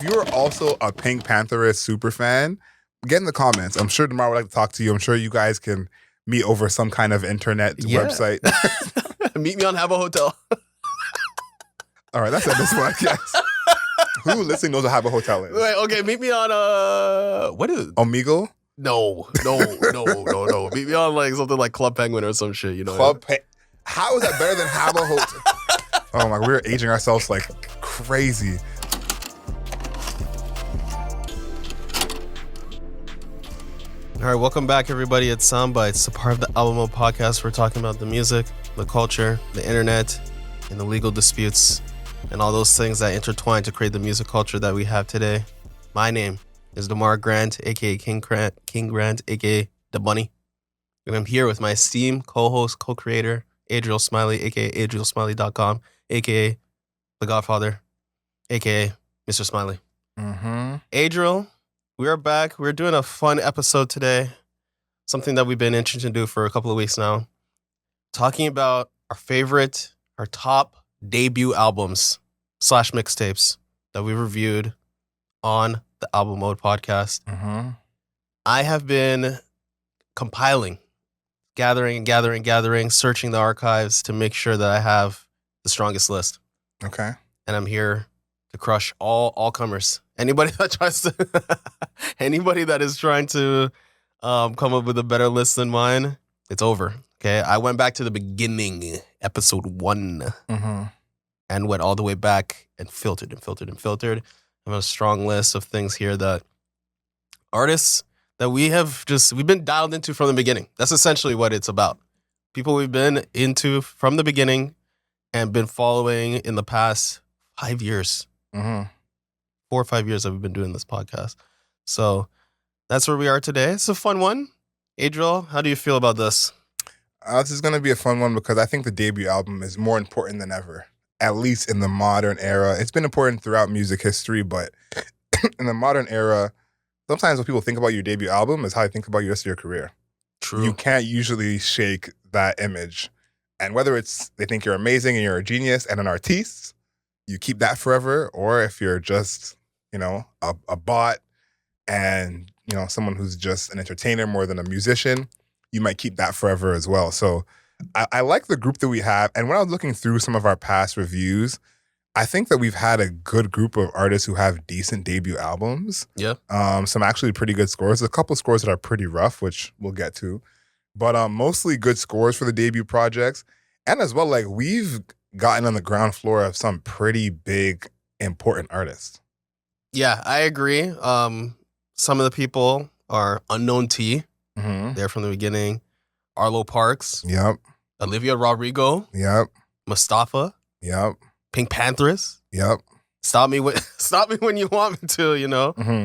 If you're also a PinkPantheress super fan, get in the comments. I'm sure Demar would like to talk to you. I'm sure you guys can meet over some kind of internet website. Meet me on Have a Hotel. All right, that's it. This podcast. Who listening knows what Have a Hotel is? Wait, okay, meet me on what is it? Omegle? No. Meet me on like something like Club Penguin or some shit. You know? How is that better than Have a Hotel? Oh my, we're aging ourselves like crazy. All right, welcome back, everybody. It's Soundbites, a part of the Album Mode podcast. We're talking about the music, the culture, the internet, and the legal disputes, and all those things that intertwine to create the music culture that we have today. My name is Demar Grant, aka King Grant, aka The Bunny, and I'm here with my esteemed co-host, co-creator, Adriel Smiley, aka AdrielSmiley.com, aka The Godfather, aka Mr. Smiley. Adriel, we are back. We're doing a fun episode today. Something that we've been interested to do for a couple of weeks now. Talking about our top debut albums / mixtapes that we reviewed on the Album Mode podcast. I have been compiling, gathering, searching the archives to make sure that I have the strongest list. Okay. And I'm here to crush all comers. Anybody that is trying to come up with a better list than mine, it's over. Okay, I went back to the beginning, episode 1, and went all the way back and filtered. I have a strong list of things here that artists that we've been dialed into from the beginning. That's essentially what it's about. People we've been into from the beginning and been following in the past 5 years. 4 or 5 years that we've been doing this podcast. So that's where we are today. It's a fun one. Adriel, how do you feel about this? This is going to be a fun one because I think the debut album is more important than ever, at least in the modern era. It's been important throughout music history, but in the modern era, sometimes when people think about your debut album is how they think about the rest of your career. True. You can't usually shake that image. And whether it's they think you're amazing and you're a genius and an artiste, you keep that forever, or if you're just, a bot and, someone who's just an entertainer more than a musician, you might keep that forever as well. So I like the group that we have. And when I was looking through some of our past reviews, I think that we've had a good group of artists who have decent debut albums. Yeah. Some actually pretty good scores. A couple scores that are pretty rough, which we'll get to. But mostly good scores for the debut projects. And as well, like, we've gotten on the ground floor of some pretty big, important artists. Yeah, I agree. Some of the people are Unknown T. They're from the beginning. Arlo Parks. Yep. Olivia Rodrigo. Yep. Mustafa. Yep. PinkPantheress. Yep. Stop me when you want me to,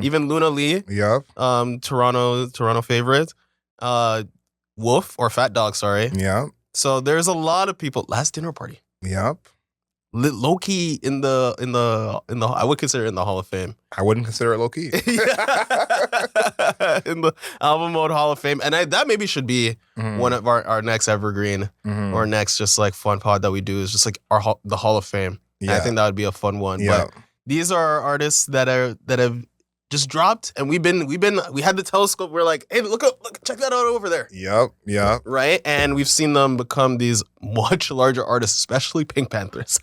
Even Luna Lee. Yep. Toronto favorite. Wolf or Fat Dog, sorry. Yep. So there's a lot of people. Last Dinner Party. Yep. Low key in the I would consider it in the Hall of Fame. I wouldn't consider it low key. In the Album Mode Hall of Fame. And that maybe should be one of our next evergreen or next just like fun pod that we do is just like the Hall of Fame. Yeah. I think that would be a fun one. Yeah. But these are artists that have just dropped, and we had the telescope. We're like, hey, look, check that out over there. Yep. Right, and we've seen them become these much larger artists, especially PinkPantheress.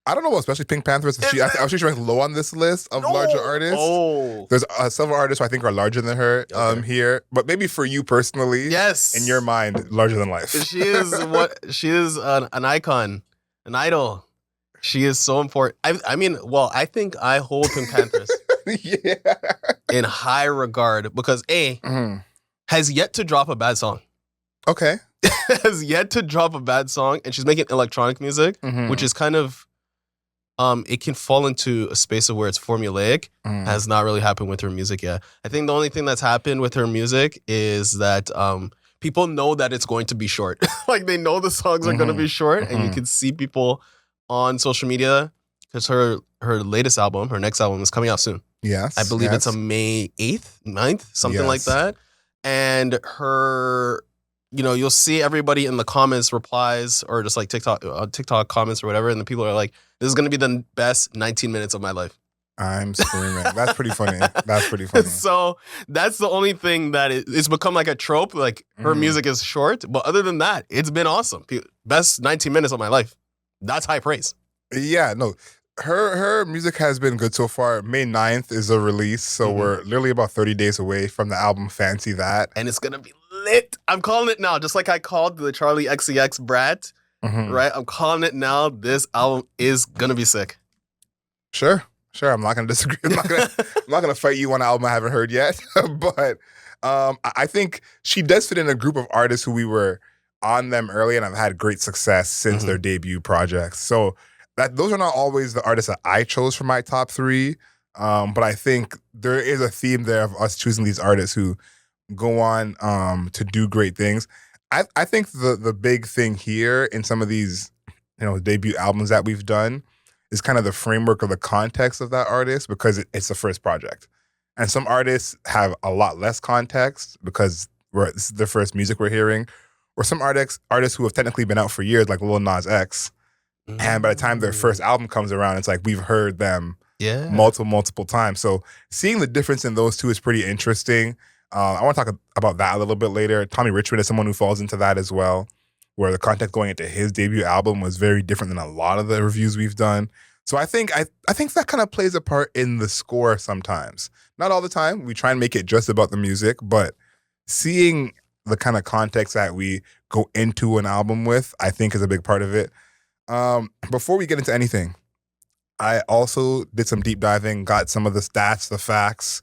I don't know about especially PinkPantheress. I was rank low on this list of larger artists. Oh, there's several artists who I think are larger than her here, but maybe for you personally, yes, in your mind, larger than life. She is an icon, an idol. She is so important. I think I hold PinkPantheress in high regard because has yet to drop a bad song. Okay. Has yet to drop a bad song, and she's making electronic music, which is kind of it can fall into a space of where it's formulaic. Has not really happened with her music yet. I think the only thing that's happened with her music is that people know that it's going to be short. Like they know the songs are going to be short, and you can see people on social media because her next album is coming out soon. Yes. I believe it's on May 8th, 9th, something like that. And her, you'll see everybody in the comments replies or just like TikTok comments or whatever. And the people are like, this is going to be the best 19 minutes of my life. I'm screaming. That's pretty funny. That's pretty funny. So that's the only thing that it's become like a trope. Like her music is short, but other than that, it's been awesome. Best 19 minutes of my life. That's high praise. Yeah, no. Her music has been good so far. May 9th is a release, so we're literally about 30 days away from the album Fancy That. And it's gonna be lit. I'm calling it now, just like I called the Charlie XCX Brat, right? I'm calling it now. This album is gonna be sick. Sure. I'm not gonna disagree. I'm not gonna fight you on an album I haven't heard yet. But I think she does fit in a group of artists who we were on them early and have had great success since their debut projects. So those are not always the artists that I chose for my top 3. But I think there is a theme there of us choosing these artists who go on to do great things. I think the big thing here in some of these, debut albums that we've done is kind of the framework of the context of that artist, because it's the first project. And some artists have a lot less context because this is the first music we're hearing. Or some artists who have technically been out for years, like Lil Nas X. And by the time their first album comes around, it's like we've heard them multiple times. So seeing the difference in those two is pretty interesting. I want to talk about that a little bit later. Tommy Richmand is someone who falls into that as well, where the context going into his debut album was very different than a lot of the reviews we've done. So I think that kind of plays a part in the score sometimes. Not all the time. We try and make it just about the music, but seeing the kind of context that we go into an album with, I think is a big part of it. Before we get into anything, I also did some deep diving, got some of the stats, the facts.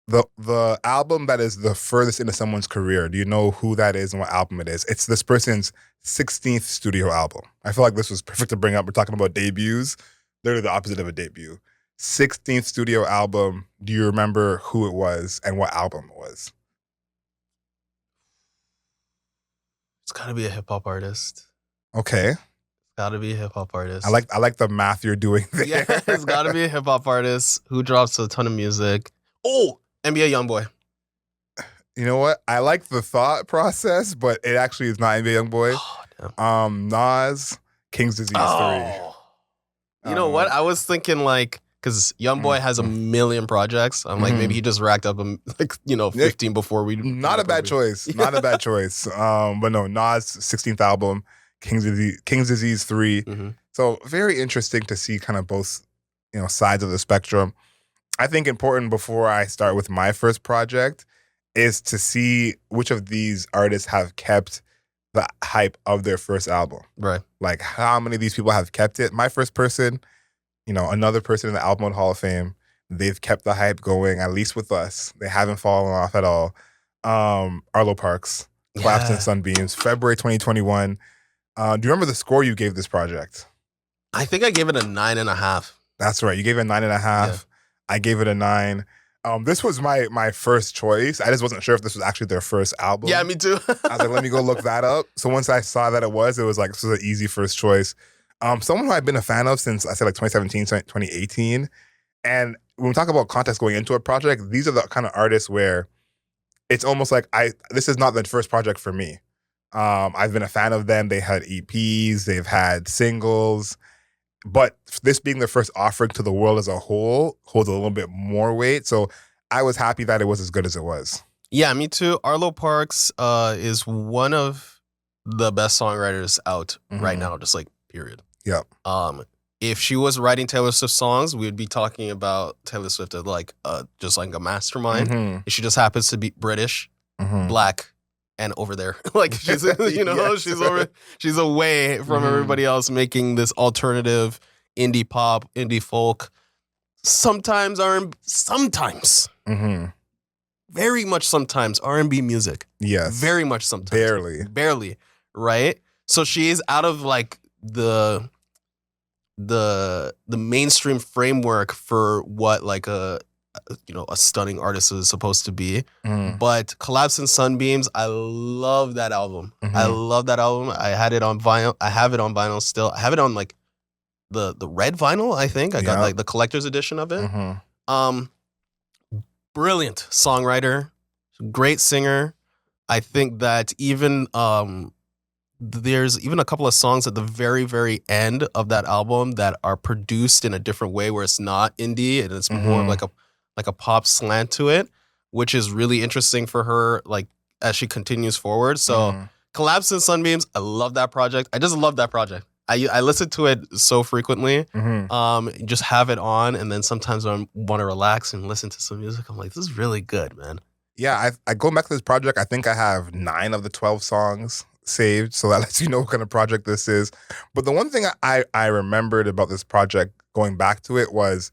The album that is the furthest into someone's career, do you know who that is and what album it is? It's this person's 16th studio album. I feel like this was perfect to bring up. We're talking about debuts, literally the opposite of a debut. 16th studio album. Do you remember who it was and what album it was? It's gotta be a hip hop artist. Okay. Gotta be a hip hop artist. I like the math you're doing there. Yeah, it's gotta be a hip hop artist who drops a ton of music. Oh, NBA YoungBoy. You know what? I like the thought process, but it actually is not NBA YoungBoy. Oh, Nas, King's Disease 3. You know what? I was thinking because YoungBoy has a million projects. I'm like, maybe he just racked up 15 before we. Not a bad choice. Not a bad choice. But no, Nas' 16th album, King's Disease 3. So very interesting to see kind of both, sides of the spectrum. I think important before I start with my first project is to see which of these artists have kept the hype of their first album. Right. Like how many of these people have kept it. My first person, another person in the Album Mode Hall of Fame, they've kept the hype going, at least with us. They haven't fallen off at all. Arlo Parks, Collapse and Sunbeams, February 2021. Do you remember the score you gave this project? I think I gave it a 9.5. That's right. You gave it a 9.5. Yeah. I gave it a 9. This was my first choice. I just wasn't sure if this was actually their first album. Yeah, me too. I was like, let me go look that up. So once I saw that it was like, this was an easy first choice. Someone who I've been a fan of since I said 2017, 2018. And when we talk about context going into a project, these are the kind of artists where it's almost like this is not the first project for me. I've been a fan of them. They had EPs, they've had singles. But this being the first offering to the world as a whole holds a little bit more weight. So I was happy that it was as good as it was. Yeah, me too. Arlo Parks is one of the best songwriters out right now, just period. Yep. If she was writing Taylor Swift songs, we would be talking about Taylor Swift as just like a mastermind. She just happens to be British, black, and over there. She's yes. she's away from everybody else, making this alternative indie pop, indie folk, sometimes R&B, sometimes very much sometimes R&B music. Yes. Very much sometimes. Barely, right? So she is out of the mainstream framework for what a stunning artist is supposed to be. But Collapse and Sunbeams, I love that album. I love that album. I had it on vinyl. I have it on vinyl still. I have it on the red vinyl, I think. I got the collector's edition of it. Brilliant songwriter, great singer. I think that even there's even a couple of songs at the very, very end of that album that are produced in a different way, where it's not indie and it's more of like a pop slant to it, which is really interesting for her, like as she continues forward. So Collapse and Sunbeams, I love that project. I just love that project. I listen to it so frequently. Just have it on, and then sometimes when I want to relax and listen to some music, I'm like, this is really good, man. Yeah, I go back to this project. I think I have 9 of the 12 songs saved, so that lets you know what kind of project this is. But the one thing I remembered about this project going back to it was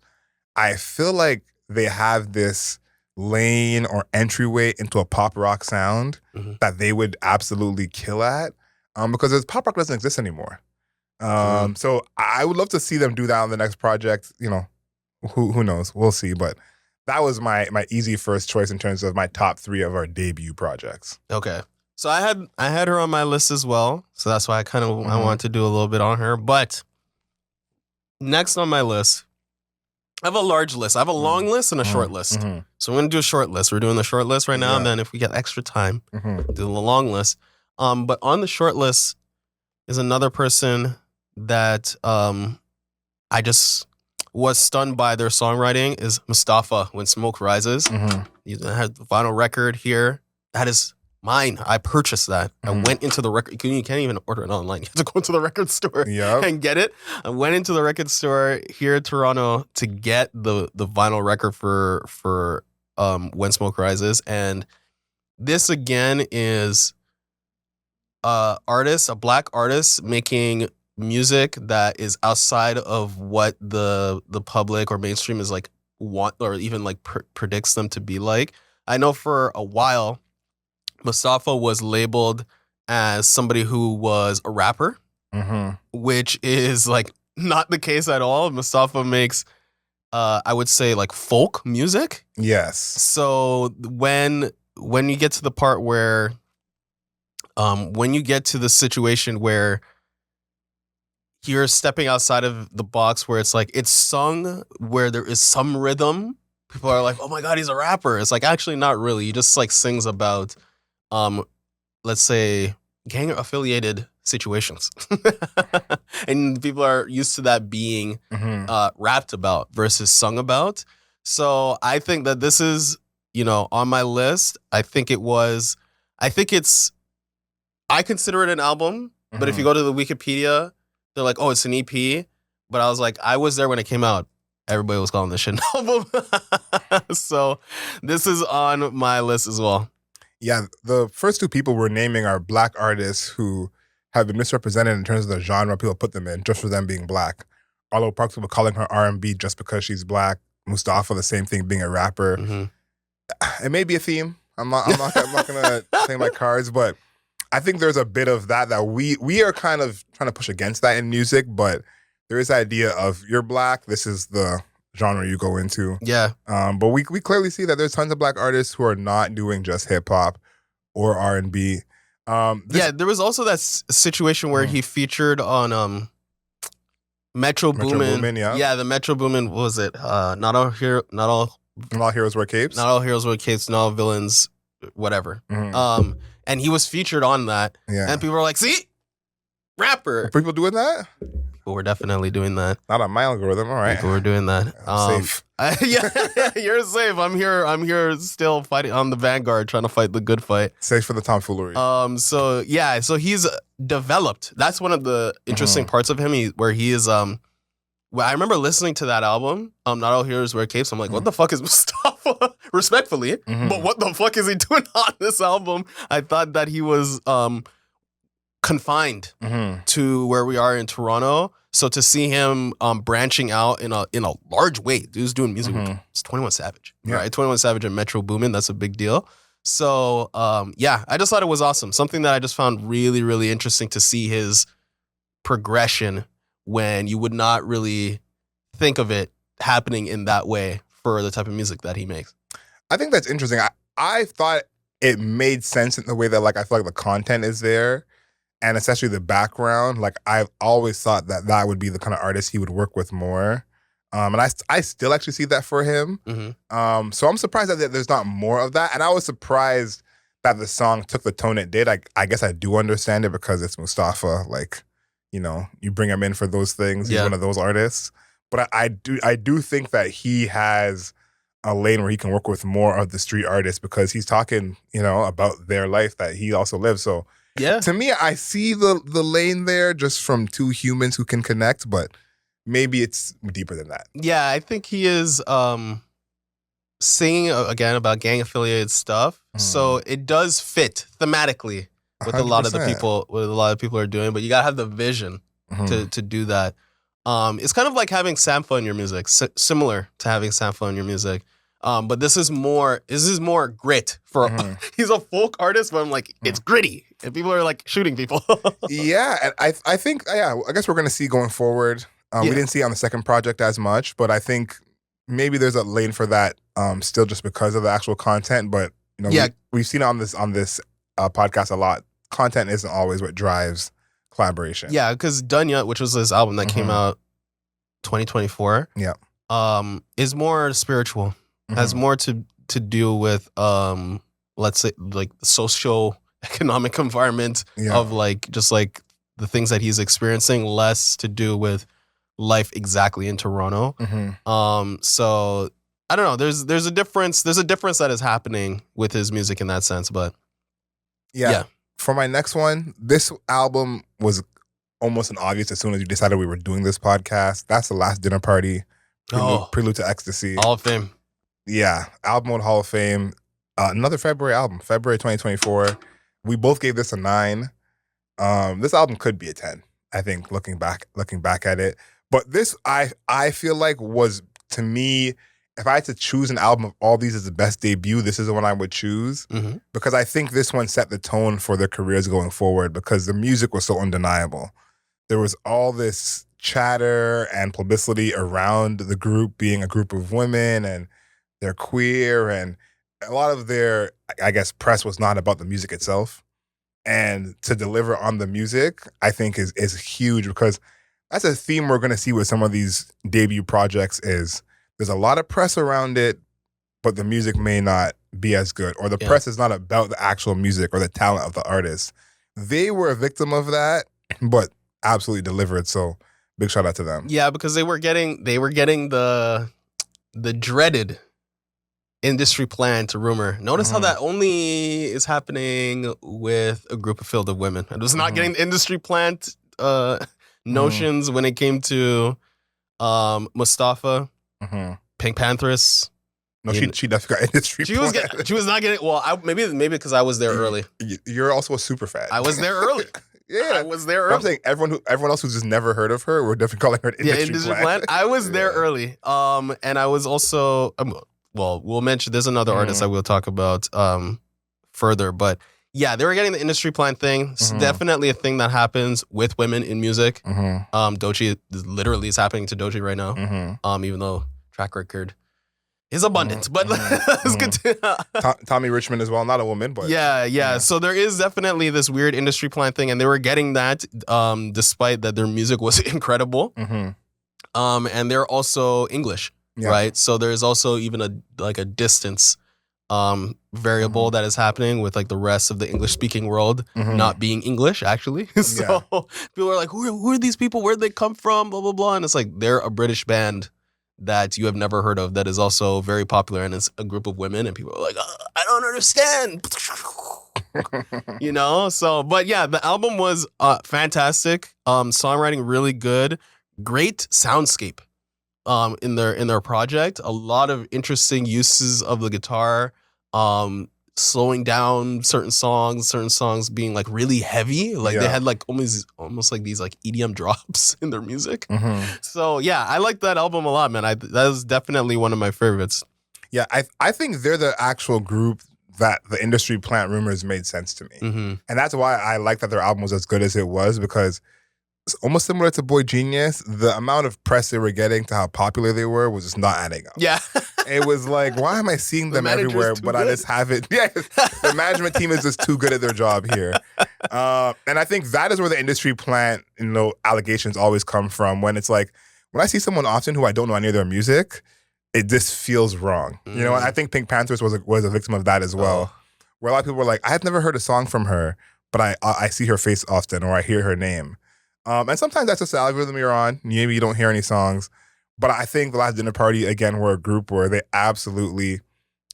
I feel like they have this lane or entryway into a pop rock sound that they would absolutely kill at, because this pop rock doesn't exist anymore. So I would love to see them do that on the next project. You know, who knows? We'll see. But that was my easy first choice in terms of my top 3 of our debut projects. Okay. So I had her on my list as well. So that's why I wanted to do a little bit on her. But next on my list, I have a large list. I have a long list and a short list. So we're going to do a short list. We're doing the short list right now. And then if we get extra time, do the long list. But on the short list is another person that I just was stunned by their songwriting, is Mustafa, When Smoke Rises. You had the vinyl record here. That is mine. I purchased that. I went into the record. You can't even order it online. You have to go into the record store and get it. I went into the record store here in Toronto to get the vinyl record for When Smoke Rises. And this again is a black artist making music that is outside of what the public or mainstream is like want, or even like predicts them to be like. I know for a while Mustafa was labeled as somebody who was a rapper, which is like not the case at all. Mustafa makes I would say like folk music. Yes. So when you get to the part where when you get to the situation where you're stepping outside of the box, where it's like it's sung where there is some rhythm, people are like, oh my God, he's a rapper. It's like actually not really. He just like sings about let's say gang affiliated situations. And people are used to that being rapped about versus sung about. So I think that this is, you know, on my list. I consider it an album, but if you go to the Wikipedia, they're like, oh, it's an EP. But I was like, I was there when it came out. Everybody was calling this shit an album. So this is on my list as well. Yeah, the first 2 people we're naming are black artists who have been misrepresented in terms of the genre people put them in, just for them being black. Arlo Parks, people calling her R&B just because she's black. Mustafa, the same thing, being a rapper. It may be a theme. I'm not gonna play my cards, but I think there's a bit of that we are kind of trying to push against that in music, but there is the idea of you're black, this is the genre you go into. Yeah. But we clearly see that there's tons of black artists who are not doing just hip hop or R&B. There was also that situation where he featured on Metro Boomin. Yeah, the Metro Boomin, what was it? Not all heroes wear capes. Not all heroes wear capes, not all villains, whatever. And he was featured on that. Yeah. And people were like, see? Rapper. Are people doing that? People were definitely doing that. Not on my algorithm, all right. People were doing that. I'm safe. Yeah, you're safe. I'm here still fighting on the vanguard, trying to fight the good fight. Safe for the tomfoolery. So he's developed. That's one of the interesting parts of him, where he is I remember listening to that album, Not All Heroes Wear Capes. I'm like, what the fuck is Mustafa? Respectfully. But what the fuck is he doing on this album? I thought that he was confined to where we are in Toronto. So to see him branching out in a large way, dude's doing music. It's 21 Savage, right? 21 Savage and Metro Boomin, that's a big deal. So I just thought it was awesome. Something that I just found really, really interesting to see his progression when you would not really think of it happening in that way for the type of music that he makes. I think that's interesting. I thought it made sense in the way that, like, I feel like the content is there, and especially the background. Like, I've always thought that would be the kind of artist he would work with more. And I still actually see that for him. So I'm surprised that there's not more of that. And I was surprised that the song took the tone it did, I guess I do understand it because it's Mustafa. Like, you know, you bring him in for those things. He's one of those artists. But I do think that he has a lane where he can work with more of the street artists because he's talking, you know, about their life that he also lives. So to me, I see the lane there just from two humans who can connect, but maybe it's deeper than that. Yeah, I think he is singing again about gang affiliated stuff. So it does fit thematically with 100%. a lot of the people are doing, but you gotta have the vision to do that. It's kind of like having Sampha in your music, similar to having Sampha in your music. But this is more grit for he's a folk artist, but I'm like, it's gritty. And people are like shooting people. Yeah, and I think I guess we're gonna see going forward. We didn't see it on the second project as much, but I think maybe there's a lane for that still just because of the actual content. But you know, we've seen it on this podcast a lot. Content isn't always what drives collaboration. Yeah, because Dunya, which was this album that came out 2024, is more spiritual. Has more to do with let's say like the socio-economic environment of like just like the things that he's experiencing, less to do with life exactly in Toronto. So I don't know. There's a difference. There's a difference that is happening with his music in that sense. But yeah. For my next one, this album was almost an obvious as soon as you decided we were doing this podcast. That's The Last Dinner Party, Prelude to Ecstasy. Hall of Fame. Yeah, Album Mode Hall of Fame. Another February album, February 2024. We both gave this a 9. This album could be a 10, I think, looking back at it. But this, I feel like was, to me, if I had to choose an album of all these as the best debut, this is the one I would choose. Because I think this one set the tone for their careers going forward because the music was so undeniable. There was all this chatter and publicity around the group being a group of women and they're queer, and a lot of their, I guess, press was not about the music itself. And to deliver on the music, I think is huge because that's a theme we're going to see with some of these debut projects is there's a lot of press around it, but the music may not be as good, or the press is not about the actual music or the talent of the artist. They were a victim of that, but absolutely delivered. So big shout out to them. Yeah, because they were getting the dreaded industry plan to rumor. Notice how that only is happening with a group filled of women. It was not getting the industry plant notions when it came to Mustafa, PinkPantheress. No, she definitely got industry. She was not getting. Well, maybe because I was there early. You're also a super fan. I was there early. Yeah, I was there early. I'm saying everyone else who's just never heard of her, we're definitely calling her an industry plant. I was there early. And I was also. Well, we'll mention there's another artist I will talk about further, but yeah, they were getting the industry plant thing. It's definitely a thing that happens with women in music. Doechii literally is happening to Doechii right now. Even though track record is abundant, but let's continue. Tommy Richmand as well, not a woman, but yeah. So there is definitely this weird industry plant thing, and they were getting that despite that their music was incredible. And they're also English. Right, so there's also even a distance variable that is happening with like the rest of the English speaking world not being English actually. So people are like, who are these people? Where'd they come from? Blah blah blah, and it's like they're a British band that you have never heard of that is also very popular, and it's a group of women, and people are like, I don't understand. You know, so but yeah, the album was fantastic. Songwriting really good, great soundscape. In their project, a lot of interesting uses of the guitar, slowing down certain songs being like really heavy, like they had like almost like these like EDM drops in their music. So yeah, I like that album a lot, man. That is definitely one of my favorites. Yeah, I think they're the actual group that the industry plant rumors made sense to me, and that's why I like that their album was as good as it was because. Almost similar to Boy Genius, the amount of press they were getting to how popular they were was just not adding up. Yeah. It was like, why am I seeing them everywhere, but I just haven't? Yeah, the management team is just too good at their job here. And I think that is where the industry plant, allegations always come from. When it's like, when I see someone often who I don't know any of their music, it just feels wrong. You know, and I think PinkPantheress was a victim of that as well. where a lot of people were like, I've never heard a song from her, but I see her face often or I hear her name. And sometimes that's just the algorithm you're on. Maybe you don't hear any songs. But I think The Last Dinner Party, again, were a group where they absolutely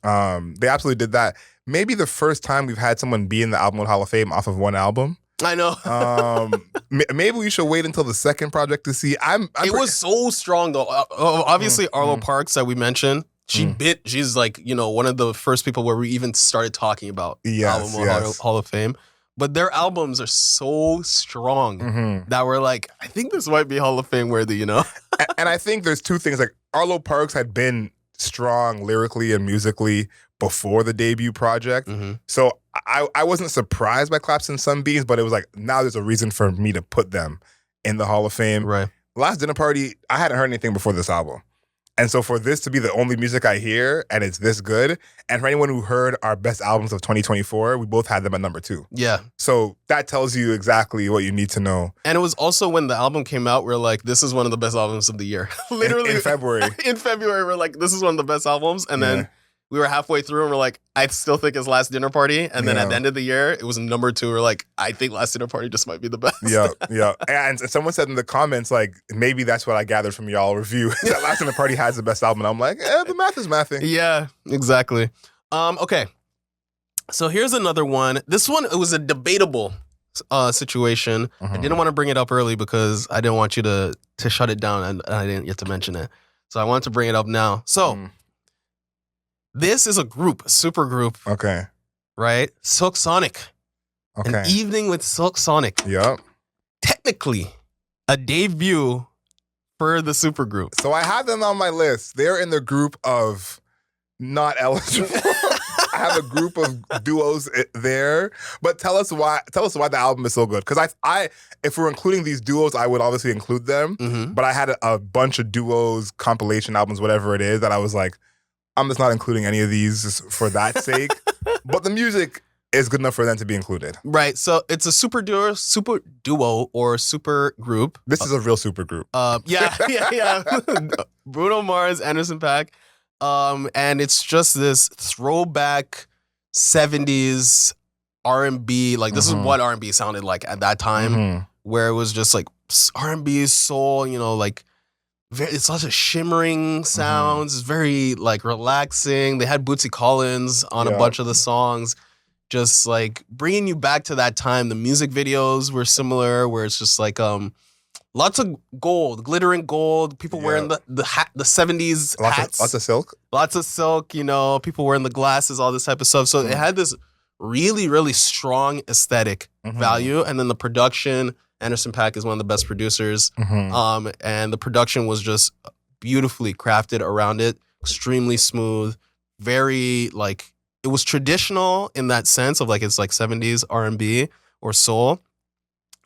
did that. Maybe the first time we've had someone be in the Album Hall of Fame off of one album. I know. Maybe we should wait until the second project to see. It was so strong though. Obviously, Arlo Parks that we mentioned, she's like, one of the first people where we even started talking about Album Hall of Fame. But their albums are so strong that we're like, I think this might be Hall of Fame worthy, And I think there's two things. Like Arlo Parks had been strong lyrically and musically before the debut project. So I wasn't surprised by Claps and Sunbeams, but it was like, now there's a reason for me to put them in the Hall of Fame. Right. Last Dinner Party, I hadn't heard anything before this album. And so for this to be the only music I hear and it's this good, and for anyone who heard our best albums of 2024, we both had them at number 2. Yeah. So that tells you exactly what you need to know. And it was also when the album came out, we're like, this is one of the best albums of the year. Literally. In February. In February, we're like, this is one of the best albums. And then we were halfway through and we're like, I still think it's Last Dinner Party. And then at the end of the year, it was number 2. We're like, I think Last Dinner Party just might be the best. Yeah. And someone said in the comments, like, maybe that's what I gathered from y'all review. That Last Dinner Party has the best album. And I'm like, the math is mathing. Yeah, exactly. Okay. So here's another one. This one, it was a debatable situation. I didn't want to bring it up early because I didn't want you to shut it down and I didn't get to mention it. So I wanted to bring it up now. So this is a super group. Okay. Right? Silk Sonic. Okay. An Evening with Silk Sonic. Yep. Technically, a debut for the supergroup. So I have them on my list. They're in the group of not eligible. I have a group of duos there. But tell us why the album is so good. Because I if we're including these duos, I would obviously include them. But I had a bunch of duos, compilation albums, whatever it is, that I was like, I'm just not including any of these for that sake. But the music is good enough for them to be included. Right. So it's a super duo or super group. This is a real super group. Yeah. Bruno Mars, Anderson .Paak. And it's just this throwback 70s R&B. Like this is what R&B sounded like at that time, where it was just like R&B, soul, like it's lots of shimmering sounds. It's very like relaxing. They had Bootsy Collins on a bunch of the songs, just like bringing you back to that time. The music videos were similar, where it's just like lots of gold, glittering gold. People wearing the hat, the 70s hats. Lots of silk. Lots of silk, people wearing the glasses, all this type of stuff. So it had this really, really strong aesthetic value. And then the production, Anderson .Paak is one of the best producers. And the production was just beautifully crafted around it. Extremely smooth. Very like, it was traditional in that sense of like, it's like 70s R&B or soul.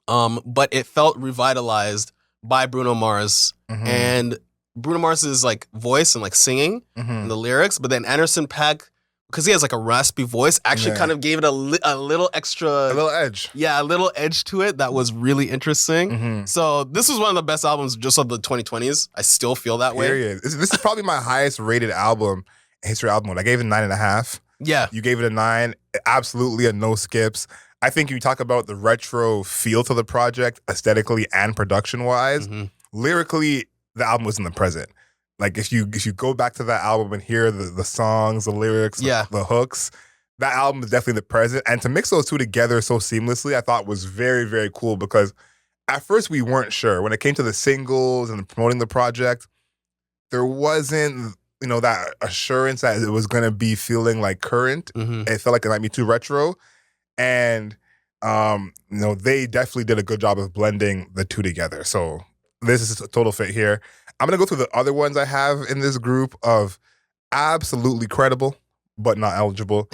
But it felt revitalized by Bruno Mars and Bruno Mars's like voice and like singing and the lyrics. But then Anderson .Paak, because he has like a raspy voice, actually kind of gave it a little extra, a little edge. Yeah, a little edge to it that was really interesting. So this was one of the best albums just of the 2020s. I still feel that way. This is probably my highest rated album, history album. I gave it a 9.5. Yeah, you gave it a 9. Absolutely a no skips. I think you talk about the retro feel to the project, aesthetically and production wise. Lyrically, the album was in the present. Like if you go back to that album and hear the songs, the lyrics, the hooks, that album is definitely the present. And to mix those two together so seamlessly, I thought was very, very cool, because at first we weren't sure. When it came to the singles and promoting the project, there wasn't, that assurance that it was going to be feeling like current. It felt like it might be too retro. And, they definitely did a good job of blending the two together. So this is a total fit here. I'm going to go through the other ones I have in this group of absolutely credible, but not eligible.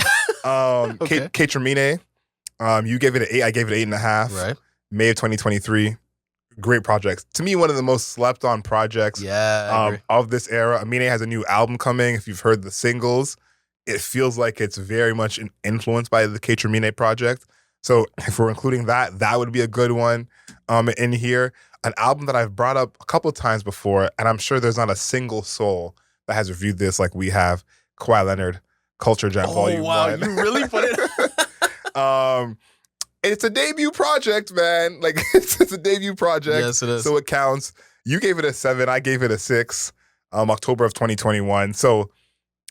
Okay. Kate Tremine, you gave it an 8. I gave it an 8.5. Right. May of 2023. Great projects. To me, one of the most slept on projects of this era. Amine has a new album coming. If you've heard the singles, it feels like it's very much influenced by the Kate Tremine project. So if we're including that, that would be a good one in here. An album that I've brought up a couple of times before, and I'm sure there's not a single soul that has reviewed this like we have, Kawhi Leonard, Culture Jam Volume 1. Oh, wow, you really put it? It's a debut project, man. Like it's a debut project. Yes, it is. So it counts. You gave it a 7. I gave it a 6. October of 2021. So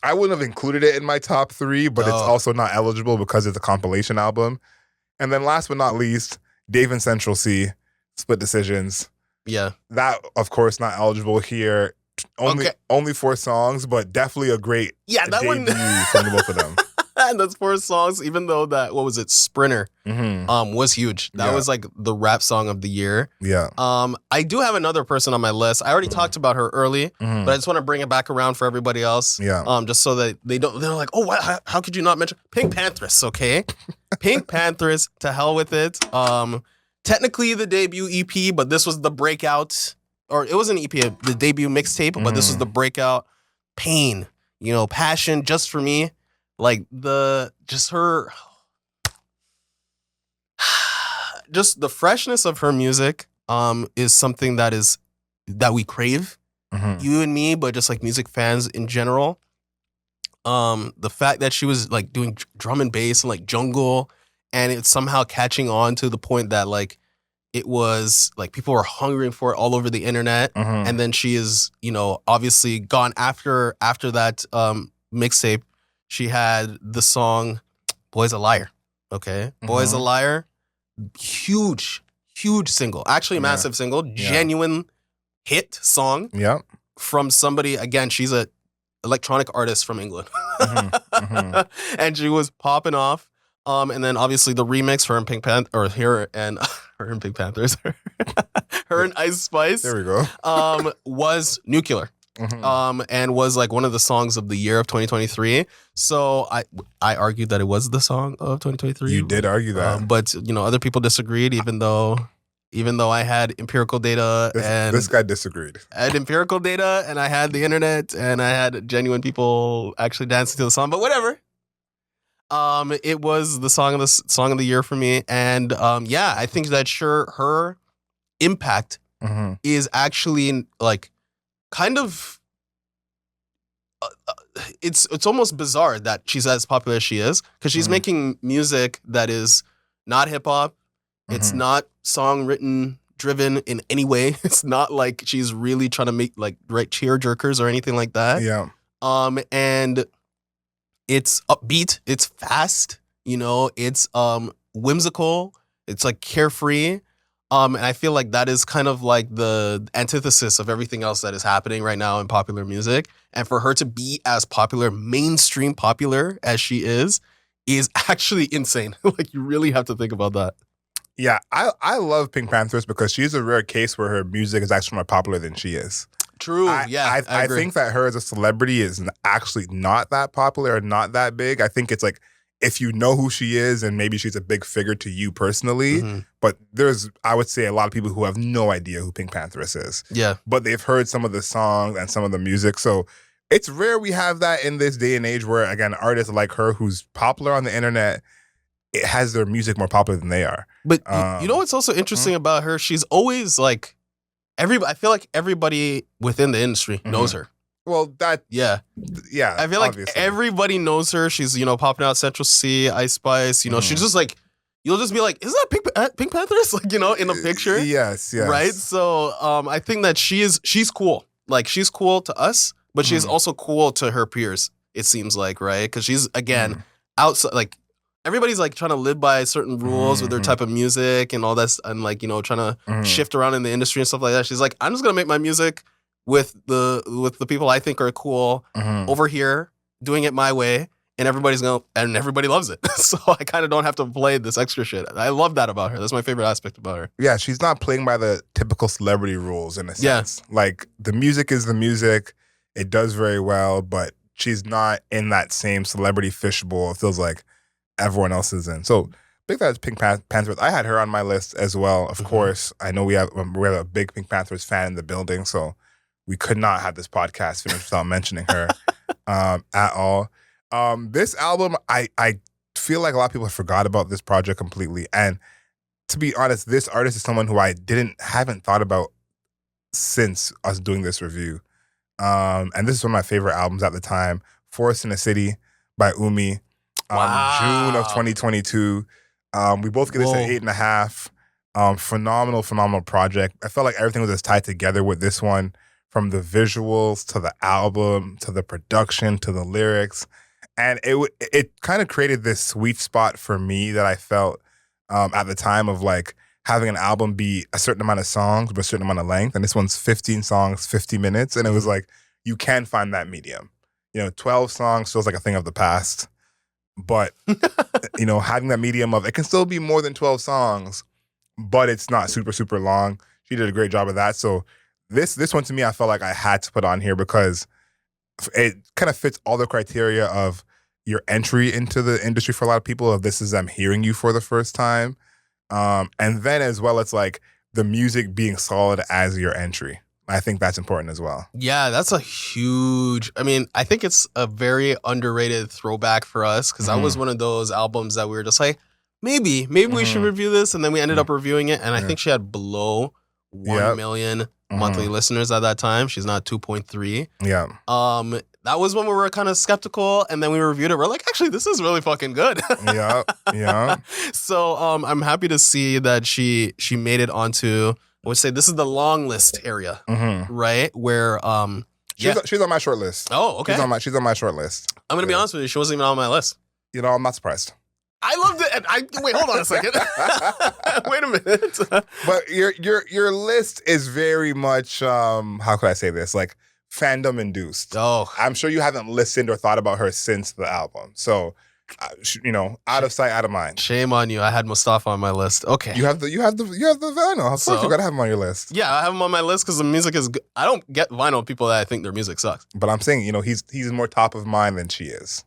I wouldn't have included it in my top 3, but it's also not eligible because it's a compilation album. And then last but not least, Dave and Central C, Split Decisions. Yeah. That, of course, not eligible here. Only 4 songs, but definitely a great debut from the both of them. And that's 4 songs, even though that, what was it, Sprinter, was huge. That was like the rap song of the year. Yeah. I do have another person on my list. I already talked about her early, but I just want to bring it back around for everybody else. Yeah. Just so that they're like, oh, what? How could you not mention PinkPantheress? Okay. PinkPantheress, to hell with it. Technically the debut EP, but this was the breakout, or it wasn't an EP, the debut mixtape, but this was the breakout. Pain, passion, just for me. Like the freshness of her music is something that we crave, you and me, but just like music fans in general. The fact that she was like doing drum and bass and like jungle, and it's somehow catching on to the point that like it was like people were hungering for it all over the internet, and then she is obviously gone after that mixtape. She had the song Boy's a Liar. Okay. Boy's a Liar. Huge single. Actually a massive single. Genuine hit song. Yeah. From somebody, again, she's a electronic artist from England. And she was popping off. And then obviously the remix, her and PinkPantheress, her and Ice Spice. There we go. Was Nuclear. And was like one of the songs of the year of 2023. So I argued that it was the song of 2023. You did argue that, but other people disagreed. Even though I had empirical data, this guy disagreed. I had empirical data, and I had the internet, and I had genuine people actually dancing to the song. But whatever. It was the song of the year for me, and I think that her impact is actually like. Kind of, it's almost bizarre that she's as popular as she is, because she's making music that is not hip hop. It's not song written driven in any way. It's not like she's really trying to make like tear jerkers or anything like that. Yeah. And it's upbeat. It's fast. It's whimsical. It's like carefree. And I feel like that is kind of like the antithesis of everything else that is happening right now in popular music. And for her to be as mainstream popular as she is actually insane. Like, you really have to think about that. Yeah, I love PinkPantheress because she's a rare case where her music is actually more popular than she is. True, I agree. I think that her as a celebrity is actually not that popular or not that big. I think it's like, if you know who she is and maybe she's a big figure to you personally, but there's, I would say, a lot of people who have no idea who PinkPantheress is. Yeah. But they've heard some of the songs and some of the music. So it's rare we have that in this day and age where, again, artists like her who's popular on the internet, it has their music more popular than they are. But you know what's also interesting about her? She's always like, I feel like everybody within the industry knows her. Well, I feel like everybody knows her. She's popping out Central C, Ice Spice. She's just like, you'll just be like, is that PinkPantheress? Like, in a picture. Yes. Right. So I think that she's cool. Like, she's cool to us, but she's also cool to her peers. It seems like, right? Because she's again outside. Like, everybody's like trying to live by certain rules with their type of music and all that, and like trying to shift around in the industry and stuff like that. She's like, I'm just gonna make my music with the people I think are cool over here, doing it my way, and everybody loves it. So I kind of don't have to play this extra shit. I love that about her. That's my favorite aspect about her. Yeah, she's not playing by the typical celebrity rules in a sense. Yeah. Like, the music is the music. It does very well, but she's not in that same celebrity fishbowl. It feels like everyone else is in. So big that's PinkPantheress. I had her on my list as well. Of course, I know we have a big PinkPantheress fan in the building, so we could not have this podcast finished without mentioning her at all. This album, I feel like a lot of people forgot about this project completely. And to be honest, this artist is someone who I haven't thought about since us doing this review. And this is one of my favorite albums at the time, Forest in the City by Umi. June of 2022. We both get this at 8.5. Phenomenal project. I felt like everything was just tied together with this one, from the visuals to the album to the production to the lyrics, and it kind of created this sweet spot for me that I felt at the time of like having an album be a certain amount of songs but a certain amount of length, and this one's 15 songs, 50 minutes, and it was like you can find that medium. 12 songs feels like a thing of the past, but having that medium of it can still be more than 12 songs, but it's not super long. She did a great job of that. So this one to me, I felt like I had to put on here because it kind of fits all the criteria of your entry into the industry for a lot of people. Of this is them hearing you for the first time, and then as well, it's like the music being solid as your entry. I think that's important as well. Yeah, that's a huge... I mean, I think it's a very underrated throwback for us because that was one of those albums that we were just like, maybe we should review this. And then we ended up reviewing it. And I think she had below 1 million monthly listeners at that time. She's not 2.3. Yeah. That was when we were kind of skeptical. And then we reviewed it. We're like, actually, this is really fucking good. Yeah. So I'm happy to see that she made it onto... I would say this is the long list area, right? Where she's on my short list. Oh, okay. She's on my short list. I'm gonna be honest with you, she wasn't even on my list. I'm not surprised. I loved it. Wait, hold on a second. Wait a minute. But your list is very much how could I say this? Like fandom induced. Oh, I'm sure you haven't listened or thought about her since the album. So out of sight, out of mind. Shame on you. I had Mustafa on my list. Okay. You have the vinyl. Of course, you gotta have him on your list. Yeah, I have him on my list because the music is good. I don't get vinyl people that I think their music sucks. But I'm saying, he's more top of mind than she is.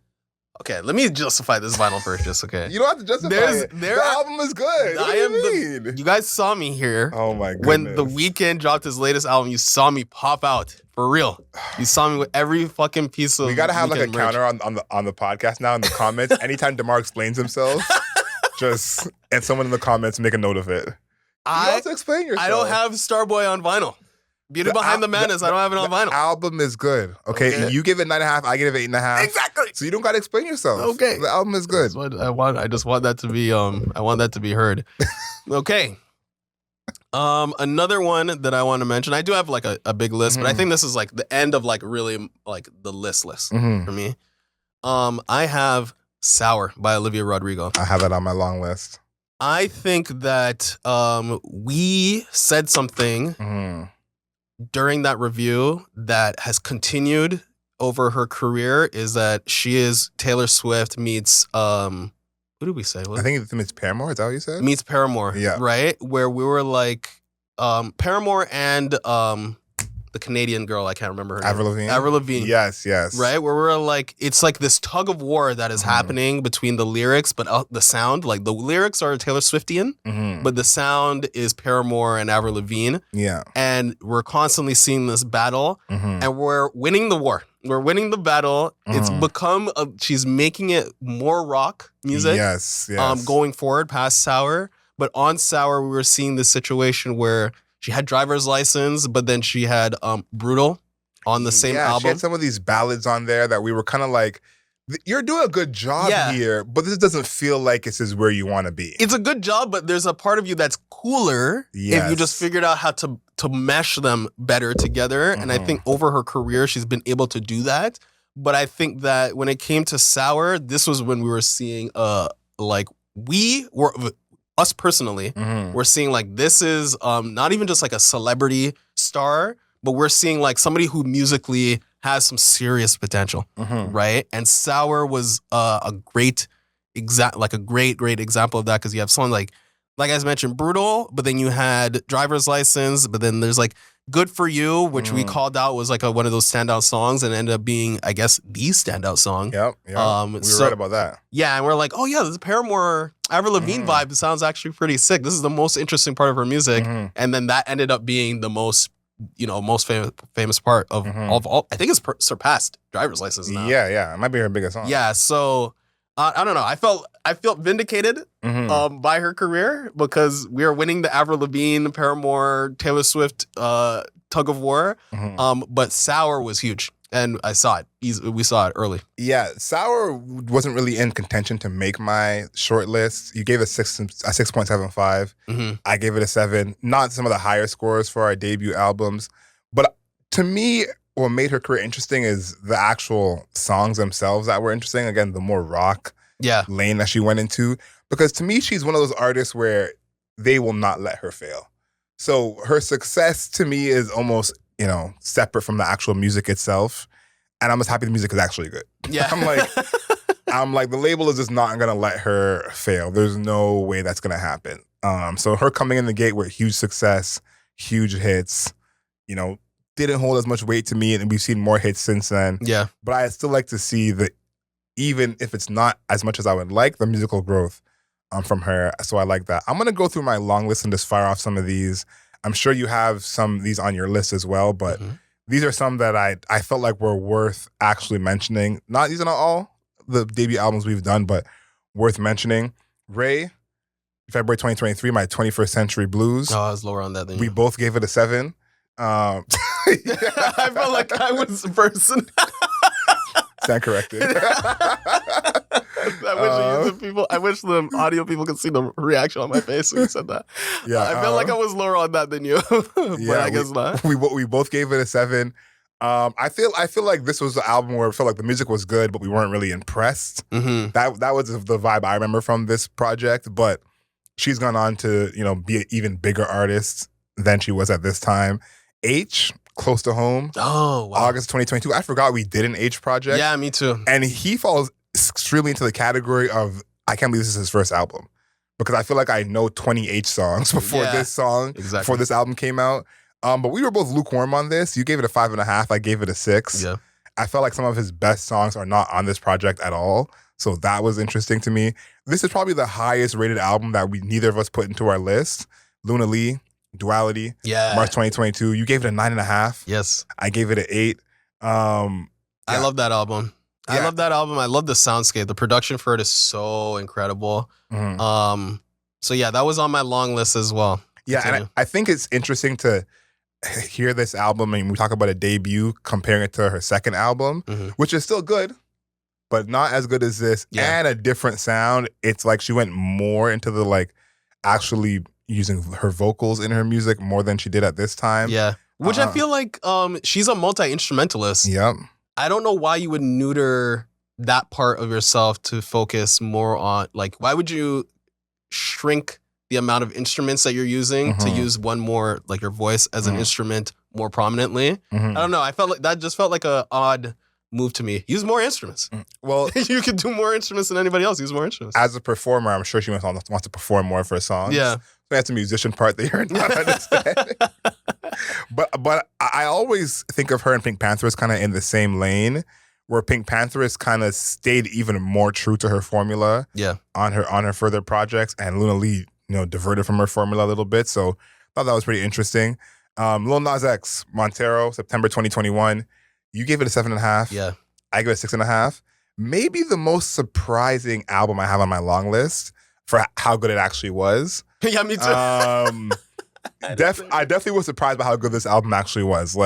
Okay, let me justify this vinyl purchase, okay? You don't have to justify it. The album is good. What do you mean? You guys saw me here. Oh my goodness. When The Weeknd dropped his latest album, you saw me pop out. For real. You saw me with every fucking piece of We gotta have like a merch. counter on the podcast now in the comments. Anytime DeMar explains himself, and someone in the comments make a note of it. You don't have to explain yourself. I don't have Starboy on vinyl. Beauty Behind the Madness, I don't have it on vinyl. The album is good. Okay? You give it 9.5, I give it 8.5. Exactly. So you don't gotta explain yourself. Okay. The album is good. That's what I want. I just want that to be I want that to be heard. Okay. Another one that I want to mention, I do have like a big list, but I think this is like the end of like really like the list for me. I have Sour by Olivia Rodrigo. I have it on my long list. I think that we said something during that review that has continued over her career, is that she is Taylor Swift meets who did we say? I think it's meets Paramore. Is that what you said? Meets Paramore. Yeah. Right? Where we were like Paramore and the Canadian girl, I can't remember her name. Avril Lavigne. Yes. Right? Where we're like, it's like this tug of war that is happening between the lyrics, but the sound, like the lyrics are Taylor Swiftian, but the sound is Paramore and Avril Lavigne. Yeah. And we're constantly seeing this battle, and we're winning the war. We're winning the battle. It's become, she's making it more rock music. Yes. Going forward past Sour. But on Sour, we were seeing this situation where she had Driver's License, but then she had Brutal on the same album. She had some of these ballads on there that we were kind of like, you're doing a good job here, but this doesn't feel like this is where you want to be. It's a good job, but there's a part of you that's cooler if you just figured out how to mesh them better together. And I think over her career, she's been able to do that. But I think that when it came to Sour, this was when we were seeing like we were... Us personally, we're seeing like this is not even just like a celebrity star, but we're seeing like somebody who musically has some serious potential, right? And Sour was a great great example of that, because you have someone like I mentioned, Brutal, but then you had Driver's License, but then there's like Good For You, which we called out was like one of those standout songs, and ended up being, I guess, the standout song. Yep. We were right about that. Yeah, and we're like, oh yeah, this Paramore Avril Lavigne vibe sounds actually pretty sick. This is the most interesting part of her music, and then that ended up being the most famous part of all. I think it's surpassed Driver's License now. Yeah, it might be her biggest song. Yeah, so I don't know. I felt vindicated by her career, because we are winning the Avril Lavigne, Paramore, Taylor Swift tug of war. But Sour was huge. And I saw it. We saw it early. Yeah, Sour wasn't really in contention to make my short list. You gave it a 6.75. Mm-hmm. I gave it a 7. Not some of the higher scores for our debut albums, but to me, what made her career interesting is the actual songs themselves that were interesting. Again, the more rock lane that she went into. Because to me, she's one of those artists where they will not let her fail. So her success to me is almost, separate from the actual music itself. And I'm just happy the music is actually good. Yeah. I'm like, the label is just not gonna let her fail. There's no way that's gonna happen. So her coming in the gate with huge success, huge hits, didn't hold as much weight to me, and we've seen more hits since then. Yeah. But I still like to see that, even if it's not as much as I would like, the musical growth from her. So I like that. I'm gonna go through my long list and just fire off some of these. I'm sure you have some of these on your list as well, but these are some that I felt like were worth actually mentioning. These are not all the debut albums we've done, but worth mentioning. Ray, February 2023, my 21st Century Blues. Oh, I was lower on that than you. We both gave it a 7. I felt like I was the person. Stand corrected. I wish the audio people could see the reaction on my face when you said that. Yeah, I felt like I was lower on that than you, but I guess not. We both gave it a 7. I feel like this was the album where I felt like the music was good, but we weren't really impressed. Mm-hmm. That was the vibe I remember from this project. But she's gone on to be an even bigger artist than she was at this time. H, Close to Home. Oh, wow. August 2022. I forgot we did an H project. Yeah, me too. And he falls extremely into the category of, I can't believe this is his first album. Because I feel like I know 20 H songs before before this album came out. But we were both lukewarm on this. You gave it a 5.5. I gave it a 6. Yeah. I felt like some of his best songs are not on this project at all. So that was interesting to me. This is probably the highest rated album that neither of us put into our list. Luna Lee, Duality, March 2022. You gave it a 9.5. Yes. I gave it an 8. I love that album. I love that album. I love the soundscape. The production for it is so incredible. Mm-hmm. So yeah, that was on my long list as well. Yeah, and I think it's interesting to hear this album, and we talk about a debut, comparing it to her second album, which is still good, but not as good as this, and a different sound. It's like she went more into the actually using her vocals in her music more than she did at this time. Yeah, which I feel like she's a multi-instrumentalist. Yep. I don't know why you would neuter that part of yourself to focus more on, why would you shrink the amount of instruments that you're using to use one more, your voice as an instrument more prominently? I don't know. I felt like that just felt like a odd move to me. Use more instruments. Well, you can do more instruments than anybody else. Use more instruments. As a performer, I'm sure she wants to perform more of her songs. Yeah. That's a musician part that you're not understanding. But I always think of her and PinkPantheress kind of in the same lane, where PinkPantheress kind of stayed even more true to her formula. Yeah. On her further projects, and Luna Lee, diverted from her formula a little bit. So I thought that was pretty interesting. Lil Nas X, Montero, September 2021. You gave it a 7.5. Yeah. I gave it a 6.5. Maybe the most surprising album I have on my long list for how good it actually was. Yeah, me too. I definitely was surprised by how good this album actually was.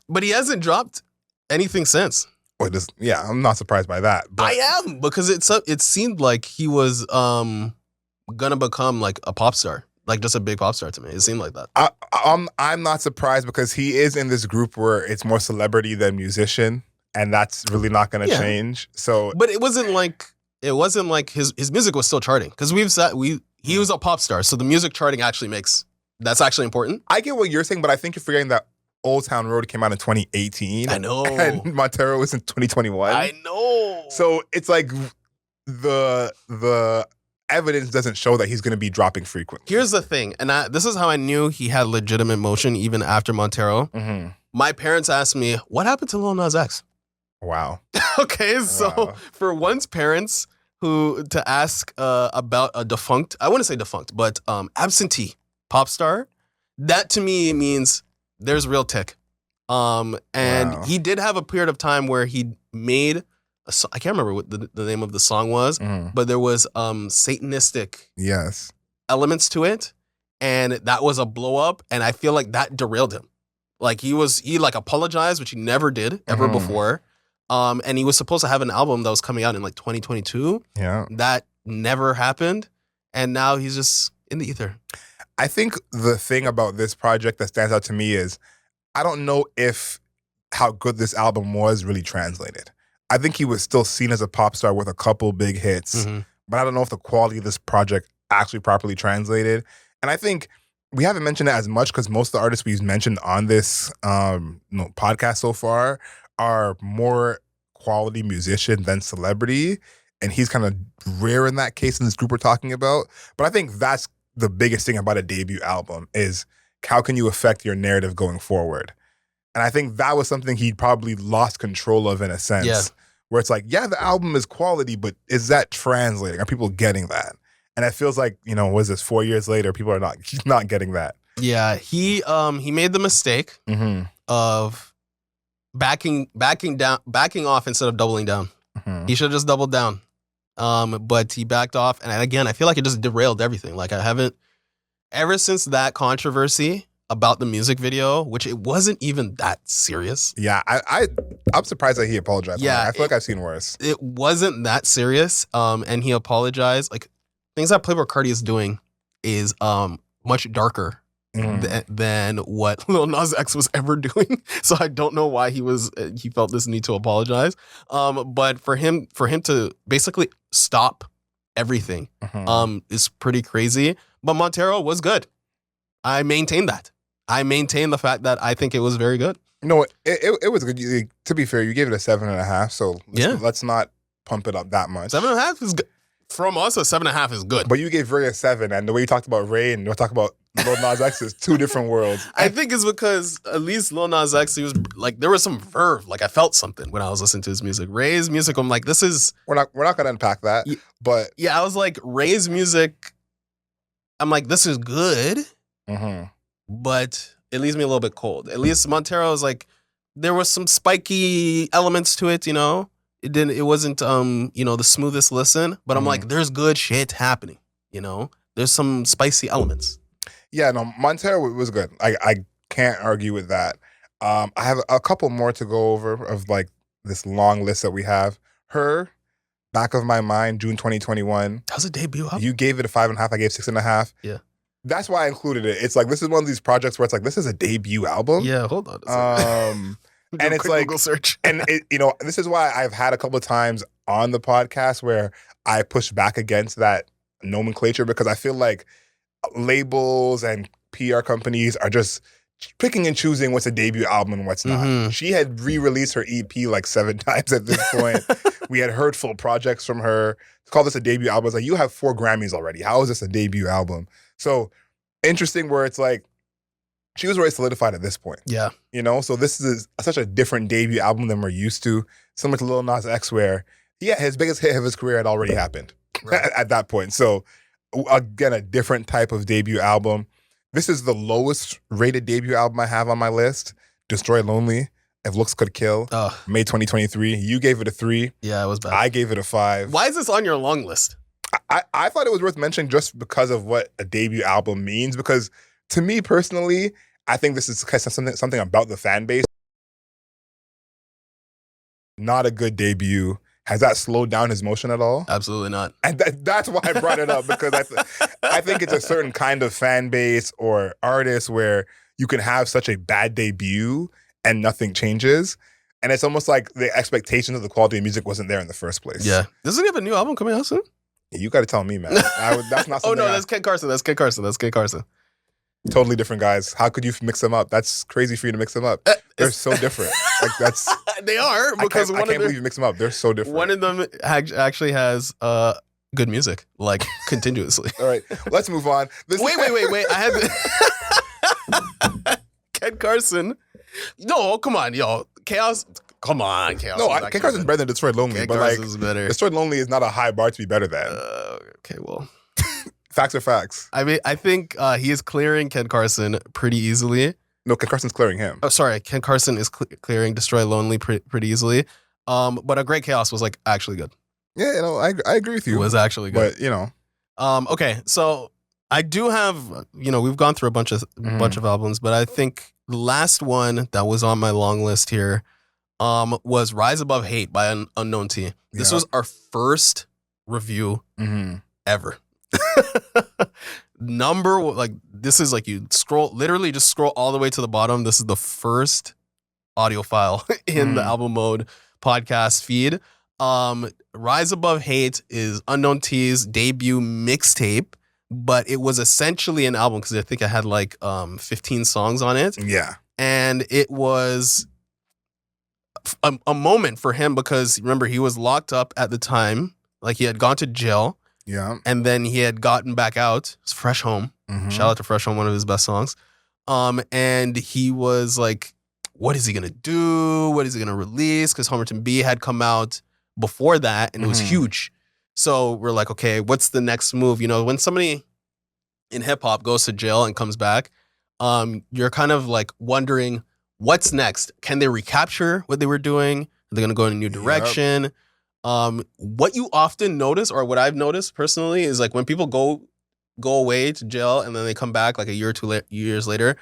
But he hasn't dropped anything since. I'm not surprised by that. But I am, because it seemed like he was gonna become a pop star, just a big pop star to me. It seemed like that. I'm not surprised, because he is in this group where it's more celebrity than musician, and that's really not gonna change. So, but it wasn't like his music was still charting, because he was a pop star, so the music charting that's actually important. I get what you're saying, but I think you're forgetting that Old Town Road came out in 2018. I know. And Montero was in 2021. I know. So it's like the evidence doesn't show that he's going to be dropping frequently. Here's the thing, and this is how I knew he had legitimate motion even after Montero. Mm-hmm. My parents asked me, what happened to Lil Nas X? Wow. Okay, so for one's parents to ask about a defunct, I wouldn't say defunct, but absentee pop star, that to me means there's real tick. And he did have a period of time where he made a song, I can't remember what the name of the song was, but there was Satanistic elements to it, and that was a blow up, and I feel like that derailed him. Like he like apologized, which he never did ever before. And he was supposed to have an album that was coming out in like 2022. Yeah. That never happened. And now he's just in the ether. I think the thing about this project that stands out to me is I don't know if how good this album was really translated. I think he was still seen as a pop star with a couple big hits, but I don't know if the quality of this project actually properly translated. And I think we haven't mentioned it as much because most of the artists we've mentioned on this podcast so far are more quality musician than celebrity. And he's kind of rare in that case in this group we're talking about. But I think that's the biggest thing about a debut album is how can you affect your narrative going forward? And I think that was something he probably lost control of in a sense. Yeah. Where it's like, yeah, the album is quality, but is that translating? Are people getting that? And it feels like, what is this, 4 years later, people are not getting that. Yeah, he made the mistake of backing off instead of doubling down. He should have just doubled down. But he backed off. And again, I feel like it just derailed everything. Like ever since that controversy about the music video, which it wasn't even that serious. Yeah, I'm surprised that he apologized. Yeah, I feel like I've seen worse. It wasn't that serious. And he apologized. Like things that Playboi Carti is doing is much darker than what Lil Nas X was ever doing. So I don't know why he felt this need to apologize. But for him to basically stop everything is pretty crazy. But Montero was good. I maintain that. I maintain the fact that I think it was very good. No, it was good. To be fair, you gave it a 7.5. So let's not pump it up that much. 7.5 is good. From us, a 7.5 is good. But you gave Ray a 7, and the way you talked about Ray and you talk about Lil Nas X is two different worlds. I think it's because at least Lil Nas X, he was like, there was some verve. Like I felt something when I was listening to his music. Ray's music, I'm like, this is. We're not gonna unpack that. But yeah, I was like, Ray's music, I'm like, this is good. But it leaves me a little bit cold. At least Montero is like, there was some spiky elements to it, It wasn't the smoothest listen, but I'm like, there's good shit happening, There's some spicy elements. Yeah, no, Montero was good. I can't argue with that. I have a couple more to go over of like this long list that we have. Her, Back of My Mind, June 2021. That was a debut album. You gave it a 5.5. I gave 6.5. Yeah. That's why I included it. It's like, this is one of these projects where it's like, this is a debut album. Yeah, hold on a and it's like, Google search. And this is why I've had a couple of times on the podcast where I push back against that nomenclature because I feel like labels and PR companies are just picking and choosing what's a debut album and what's not. She had re-released her EP like 7 times at this point. We had heard full projects from her. To call this a debut album, it's like, you have 4 Grammys already. How is this a debut album? So interesting where it's like, she was already solidified at this point. Yeah. So this is such a different debut album than we're used to. Similar to Lil Nas X where, his biggest hit of his career had already happened at that point. So again, a different type of debut album. This is the lowest rated debut album I have on my list. Destroy Lonely, If Looks Could Kill, May 2023. You gave it a 3. Yeah, it was bad. I gave it a 5. Why is this on your long list? I thought it was worth mentioning just because of what a debut album means. Because to me personally, I think this is something about the fan base. Not a good debut. Has that slowed down his motion at all? Absolutely not. And that's why I brought it up, because I think it's a certain kind of fan base or artist where you can have such a bad debut and nothing changes. And it's almost like the expectation of the quality of music wasn't there in the first place. Yeah. Doesn't he have a new album coming out soon? You got to tell me, man. That's not something. That's Kid Carson. That's Kid Carson. Totally different guys. How could you mix them up? That's crazy for you to mix them up. They're so different. Like that's they are because I can't believe you mix them up. They're so different. One of them actually has good music, like continuously. All right, let's move on. Wait. I had Kid Carson. No, come on, yo, Chaos. Come on, Chaos. No, Kid Carson's better than Destroy Lonely, but like better. Destroy Lonely is not a high bar to be better than. Okay, well. Facts are facts. I mean, I think he is clearing Ken Carson pretty easily. No, Ken Carson's clearing him. Oh, sorry. Ken Carson is clearing Destroy Lonely pretty easily. But A Great Chaos was like actually good. Yeah, I agree with you. It was actually good. But okay, so I do have, we've gone through a bunch of albums, but I think the last one that was on my long list here was Rise Above Hate by Unknown T. This was our first review ever. This is like you literally just scroll all the way to the bottom. This is the first audio file in the Album Mode podcast feed. Rise Above Hate is Unknown T's debut mixtape, but it was essentially an album because I think I had like 15 songs on it. Yeah. And it was a moment for him because remember, he was locked up at the time. Like he had gone to jail. Yeah. And then he had gotten back out. It's Fresh Home. Shout out to Fresh Home, one of his best songs. And he was like, what is he going to do? What is he going to release? Because Homerton B had come out before that and it was huge. So we're like, okay, what's the next move? You know, when somebody in hip hop goes to jail and comes back, you're kind of like wondering what's next? Can they recapture what they were doing? Are they going to go in a new direction? What you often notice, or what I've noticed personally, is like when people go away to jail and then they come back like a year or 2 years later,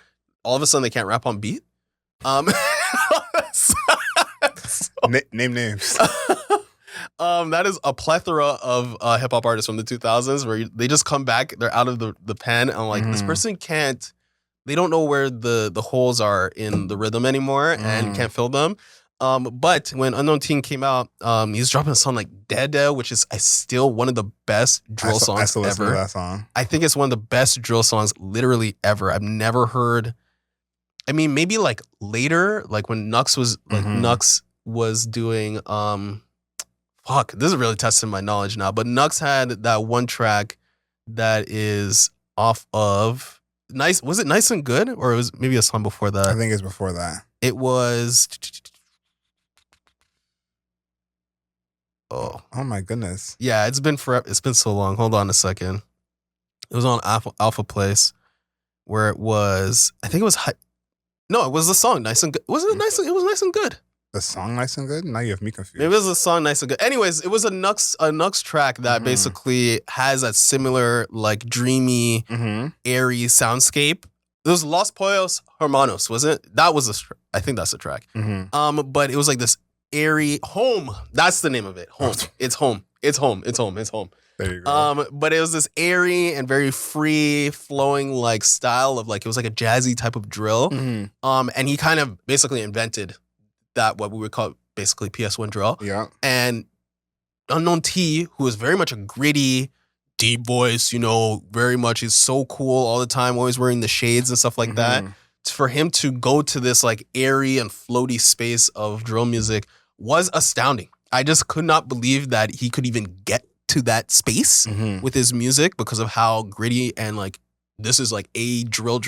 all of a sudden they can't rap on beat. Name names. That is a plethora of hip hop artists from the 2000s where they just come back, they're out of the pen, and I'm like, this person can't. They don't know where the holes are in the rhythm anymore and can't fill them. But when Unknown Teen came out, he's dropping a song like Dead, which is still one of the best drill songs I still listen ever. to that song. I think it's one of the best drill songs literally ever. I've never heard. I mean, maybe like later, like when Nux was doing this is really testing my knowledge now, but Nux had that one track that is off of Nice. Was it Nice and Good? Or it was maybe a song before that? I think it's before that. It was Oh my goodness. Yeah, it's been forever. It's been so long. Hold on a second. It was on Alpha Place where it was, I think it was no, it was the song Nice and Good. Wasn't it Nice? It was Nice and Good. The song Nice and Good? Now you have me confused. It was a song Nice and Good. Anyways, it was a Nux track that basically has that similar like dreamy, airy soundscape. It was Los Pollos Hermanos, was it? That was I think that's the track. But it was like this airy Home. That's the name of it. Home. It's home. It's home. It's home. It's home. There you go. But it was this airy and very free flowing like style of like, it was like a jazzy type of drill. And he kind of basically invented that, what we would call basically PS1 drill. Yeah. And Unknown T, who is very much a gritty, deep voice, you know, very much is so cool all the time, always wearing the shades and stuff like that. For him to go to this like airy and floaty space of drill music was astounding. I just could not believe that he could even get to that space with his music because of how gritty and like this is like a drill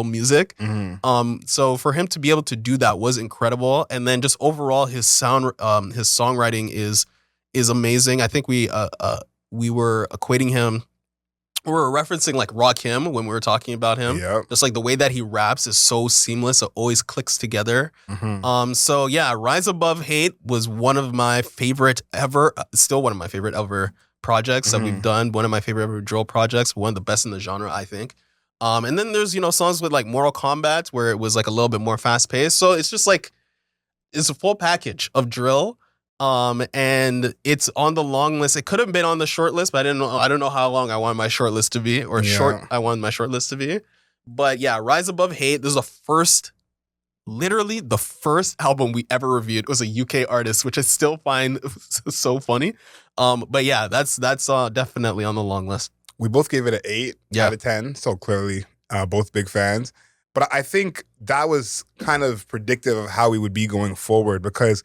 music. So for him to be able to do that was incredible. And then just overall his songwriting is amazing. I think we were equating him. We were referencing like Rakim when we were talking about him. Just like the way that he raps is so seamless. It always clicks together. So yeah, Rise Above Hate was one of my favorite ever, still one of my favorite ever projects that we've done. One of my favorite ever drill projects. One of the best in the genre, I think. And then there's, you know, songs with like Mortal Kombat where it was like a little bit more fast paced. So it's just like, it's a full package of drill. And it's on the long list. It could have been on the short list, but I don't know how long I want my short list to be, or short I want my short list to be. But yeah, Rise Above Hate. This is literally the first album we ever reviewed. It was a UK artist, which I still find so funny. But yeah, that's definitely on the long list. We both gave it an 8 out of 10. So clearly, both big fans. But I think that was kind of predictive of how we would be going forward, because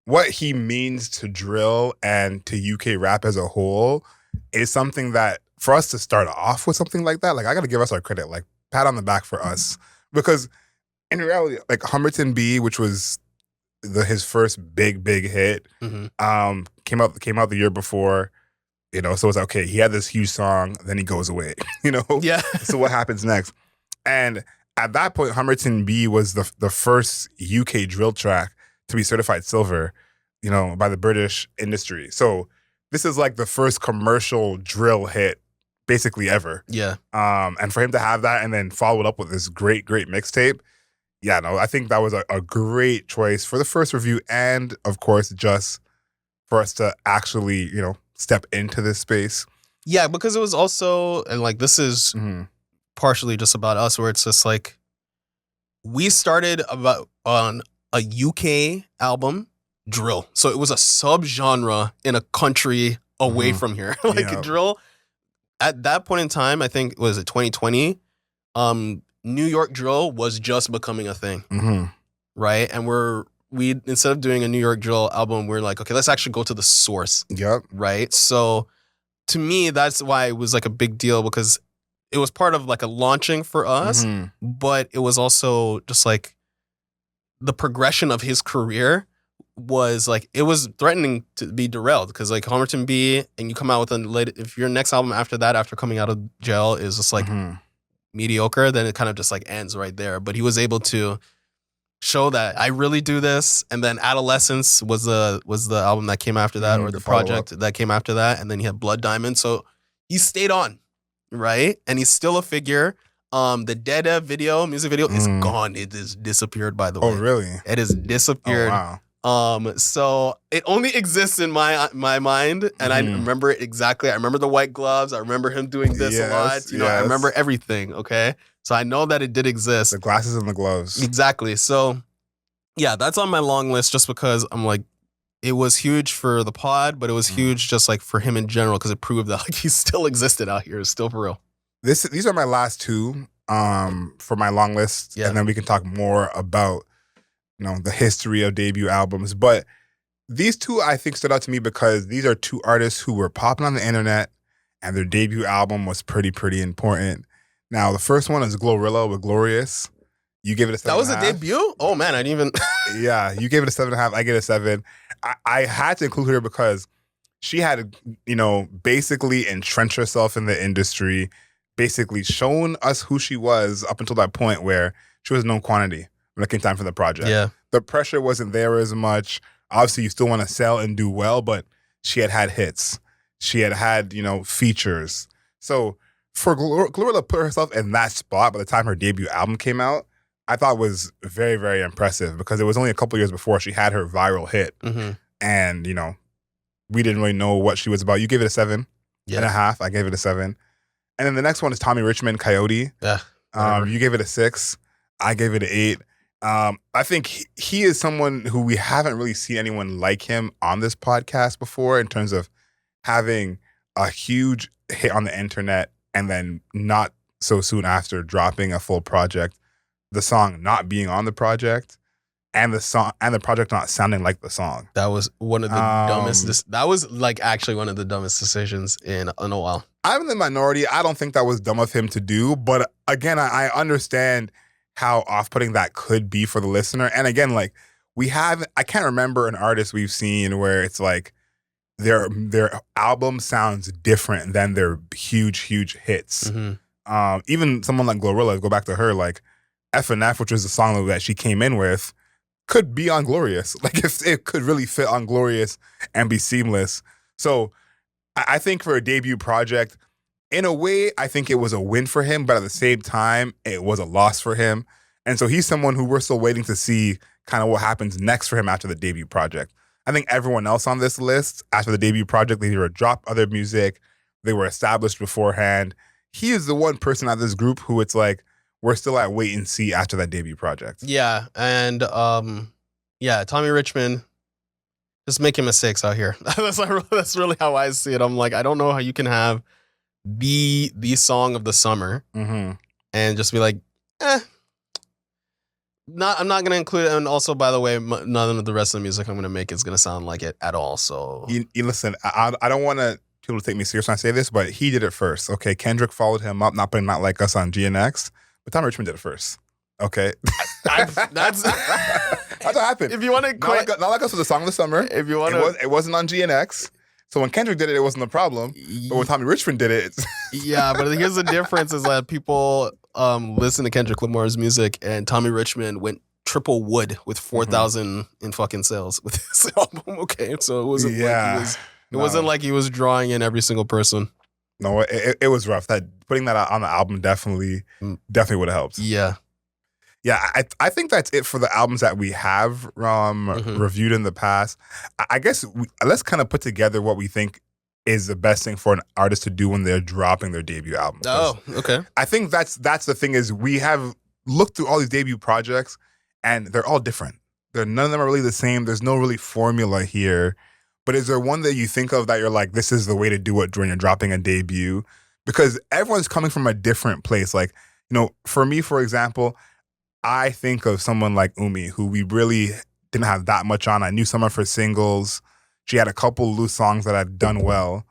what he means to drill and to UK rap as a whole is something that, for us to start off with something like that, like I got to give us our credit, like pat on the back for us, because in reality, like Homerton B, which was his first big hit, came out the year before, you know. So it's okay. He had this huge song, then he goes away, you know. Yeah. So what happens next? And at that point, Homerton B was the first UK drill track to be certified silver, you know, by the British industry. So this is like the first commercial drill hit basically ever. Yeah. And for him to have that and then follow it up with this great mixtape, yeah, no, I think that was a great choice for the first review, and of course, just for us to actually, step into this space. Yeah, because it was also, and like this is partially just about us, where it's just like we started on a UK album, drill. So it was a subgenre in a country away from here. Drill at that point in time, I think, was it 2020? New York drill was just becoming a thing, right? And we instead of doing a New York drill album, we're like, okay, let's actually go to the source. Yep. Right. So to me, that's why it was like a big deal, because it was part of like a launching for us, but it was also just like the progression of his career was like, it was threatening to be derailed, because like Homerton B, and you come out with if your next album after that, after coming out of jail, is just like mediocre, then it kind of just like ends right there. But he was able to show that I really do this. And then Adolescence was the album that came after that, or the project that came after that. And then he had Blood Diamond. So he stayed on, right? And he's still a figure. The Dead music video is gone. It has disappeared, by the way. Oh, really? It has disappeared. Oh, wow. So it only exists in my mind, and I remember it exactly. I remember the white gloves. I remember him doing this a lot. I remember everything. Okay, so I know that it did exist. The glasses and the gloves. Exactly. So yeah, that's on my long list, just because I'm like, it was huge for the pod, but it was huge just like for him in general, because it proved that like he still existed out here, still for real. These are my last two for my long list, and then we can talk more about the history of debut albums. But these two, I think, stood out to me because these are two artists who were popping on the internet, and their debut album was pretty important. Now, the first one is Glorilla with Glorious. You gave it a 7.5. That was a debut? Oh, man, I didn't even... Yeah, you gave it a 7.5. I gave it a 7. I had to include her because she had, basically entrenched herself in the industry, basically shown us who she was up until that point where she was a known quantity when it came time for the project. Yeah. The pressure wasn't there as much. Obviously, you still want to sell and do well, but she had hits. She had features. So for Glorilla to put herself in that spot by the time her debut album came out, I thought was very, very impressive, because it was only a couple years before she had her viral hit. And, we didn't really know what she was about. You gave it a 7.5. I gave it a 7. And then the next one is Tommy Richmond, Coyote. You gave it a 6. I gave it an 8. I think he is someone who we haven't really seen anyone like him on this podcast before, in terms of having a huge hit on the internet and then not so soon after dropping a full project, the song not being on the project, and the project not sounding like the song. That was one of the dumbest. That was like actually one of the dumbest decisions in a while. I'm in the minority. I don't think that was dumb of him to do, but again, I understand how off-putting that could be for the listener. And again, like I can't remember an artist we've seen where it's like their album sounds different than their huge hits. Even someone like Glorilla, go back to her, like FNF, which was the song that she came in with, could be on Glorious. Like, if it could really fit on Glorious and be seamless. So I think for a debut project, in a way, I think it was a win for him, but at the same time, it was a loss for him. And so he's someone who we're still waiting to see kind of what happens next for him after the debut project. I think everyone else on this list, after the debut project, they either dropped other music, they were established beforehand. He is the one person out of this group who it's like, we're still at wait and see after that debut project. Yeah, and Tommy Richmond, just make him a 6 out here. That's really how I see it. I'm like, I don't know how you can have the song of the summer and just be like, I'm not gonna include it. And also, by the way, none of the rest of the music I'm gonna make is gonna sound like it at all. So you listen, I don't want people to take me serious when I say this, but he did it first. Okay, Kendrick followed him up, not putting Not Like Us on GNX. But Tommy Richmond did it first. Okay. That's what happened. If you want to quit. Not Like Us was the song of the summer. If you want to. It wasn't on GNX. So when Kendrick did it, it wasn't a problem. But when Tommy Richmond did it. Yeah, but here's the difference is that people listen to Kendrick Lamar's music, and Tommy Richmond went triple wood with 4,000 in fucking sales with this album. Okay. So it wasn't like he was drawing in every single person. No, it was rough. That putting that out on the album definitely would have helped. Yeah. Yeah, I think that's it for the albums that we have reviewed in the past. I guess let's kind of put together what we think is the best thing for an artist to do when they're dropping their debut album. Oh, okay. I think that's the thing is we have looked through all these debut projects and they're all different. None of them are really the same. There's no really formula here. But is there one that you think of that you're like, this is the way to do it when you're dropping a debut? Because everyone's coming from a different place. Like, for me, for example, I think of someone like Umi, who we really didn't have that much on. I knew some of her singles. She had a couple loose songs that had done well.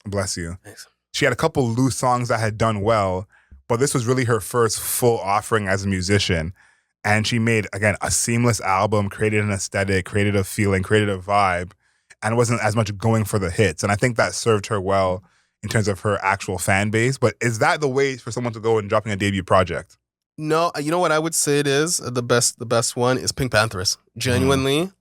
Bless you. Thanks. She had a couple loose songs that had done well, but this was really her first full offering as a musician. And she made, again, a seamless album, created an aesthetic, created a feeling, created a vibe, and wasn't as much going for the hits. And I think that served her well in terms of her actual fan base. But is that the way for someone to go and dropping a debut project? No, you know what I would say it is? The best one is PinkPantheress. Genuinely.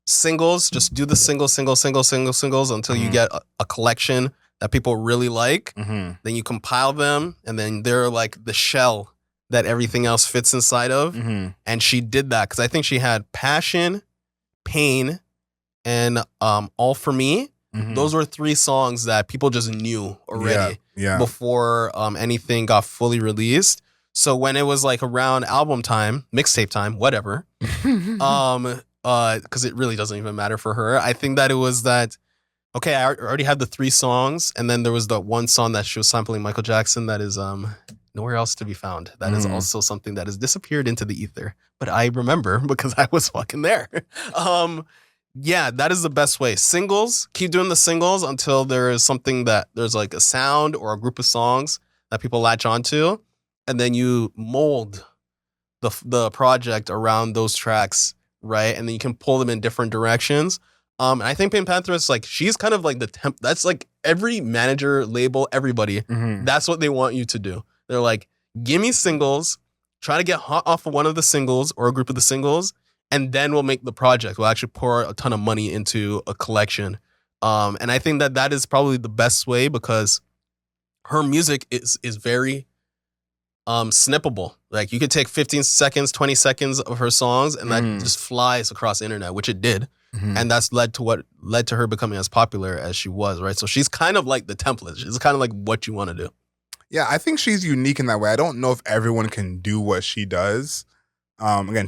Singles, just do the singles until you get a collection that people really like. Then you compile them, and then they're like the shell that everything else fits inside of. And she did that because I think she had Passion, Pain, and All For Me. Those were 3 songs that people just knew already before anything got fully released. So when it was like around album time, mixtape time, whatever, because it really doesn't even matter for her. I think that it was that, okay, I already had the 3 songs, and then there was the one song that she was sampling Michael Jackson that is nowhere else to be found. That is also something that has disappeared into the ether. But I remember because I was fucking there. Yeah, that is the best way. Singles, keep doing the singles until there is something that there's like a sound or a group of songs that people latch onto. And then you mold the project around those tracks, right? And then you can pull them in different directions. And I think PinkPantheress, like, she's kind of like that's like every manager, label, everybody, that's what they want you to do. They're like, give me singles, try to get hot off of one of the singles or a group of the singles, and then we'll make the project. We'll actually pour a ton of money into a collection. And I think that is probably the best way because her music is very snippable. Like, you could take 15 seconds, 20 seconds of her songs, and that just flies across the internet, which it did. And that's led to her becoming as popular as she was, right? So she's kind of like the template. She's kind of like what you want to do. Yeah, I think she's unique in that way. I don't know if everyone can do what she does.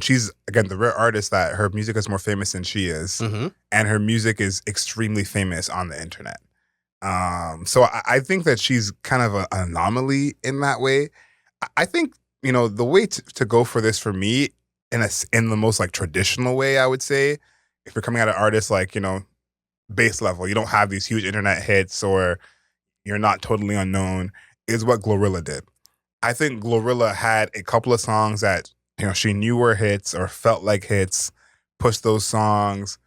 She's the rare artist that her music is more famous than she is. And her music is extremely famous on the internet. So I think that she's kind of an anomaly in that way. I think, the way to go for this for me in the most like traditional way, I would say, if you're coming at an artist like, base level, you don't have these huge internet hits or you're not totally unknown, is what Glorilla did. I think Glorilla had a couple of songs that, she knew were hits or felt like hits, pushed those songs,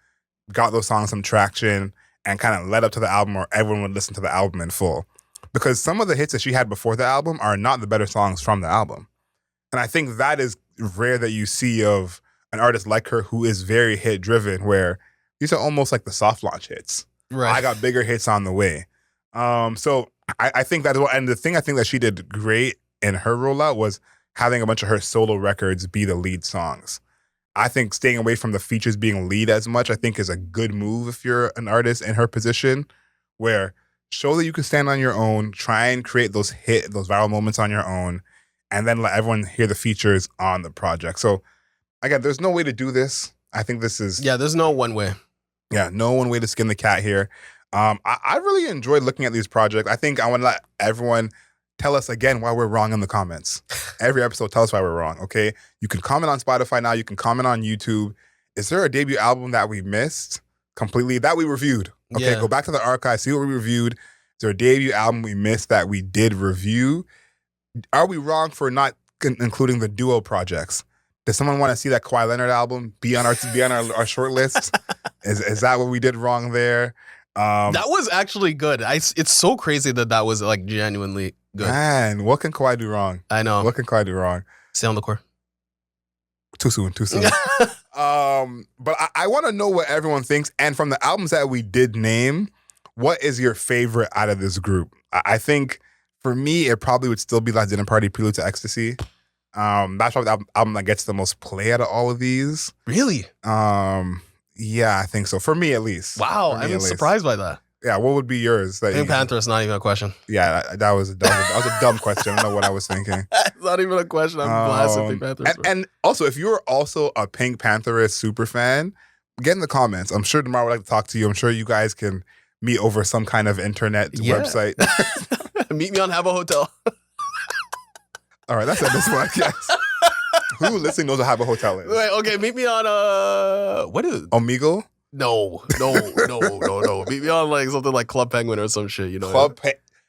got those songs some traction, and kind of led up to the album where everyone would listen to the album in full. Because some of the hits that she had before the album are not the better songs from the album. And I think that is rare that you see of an artist like her who is very hit driven, where these are almost like the soft launch hits. Right. I got bigger hits on the way. So I think that, and the thing I think that she did great in her rollout was having a bunch of her solo records be the lead songs. I think staying away from the features being lead as much, I think is a good move if you're an artist in her position, where show that you can stand on your own, try and create those viral moments on your own, and then let everyone hear the features on the project. So again, there's no way to do this. I think this is... Yeah, there's no one way. Yeah, no one way to skin the cat here. I really enjoyed looking at these projects. I think I want to let everyone tell us again why we're wrong in the comments. Every episode, tell us why we're wrong, okay? You can comment on Spotify now. You can comment on YouTube. Is there a debut album that we missed completely that we reviewed? Okay, Go back to the archive, see what we reviewed. Is there a debut album we missed that we did review? Are we wrong for not including the duo projects? Does someone want to see that Kawhi Leonard album be on our short list? Is that what we did wrong there? That was actually good. It's so crazy that was like genuinely good. Man, what can Kawhi do wrong? I know. What can Kawhi do wrong? Stay on the court. Too soon. But I want to know what everyone thinks. And from the albums that we did name, what is your favorite out of this group? I think for me, it probably would still be Last Dinner Party, Prelude to Ecstasy. That's probably the album that gets the most play out of all of these. Really? Yeah, I think so. For me, at least. Wow, I'm surprised by that. Yeah, what would be yours? PinkPantheress, not even a question. Yeah, that was a dumb question. I don't know what I was thinking. It's not even a question. I'm blasting PinkPantheress. And also, if you're also a PinkPantheress super fan, get in the comments. I'm sure Demar would like to talk to you. I'm sure you guys can meet over some kind of internet website. Meet me on Have a Hotel. All right, that's it this podcast. Who listening knows what Have a Hotel is? Wait, okay, meet me on what is it? Omegle? No. Meet me on like something like Club Penguin or some shit, you know.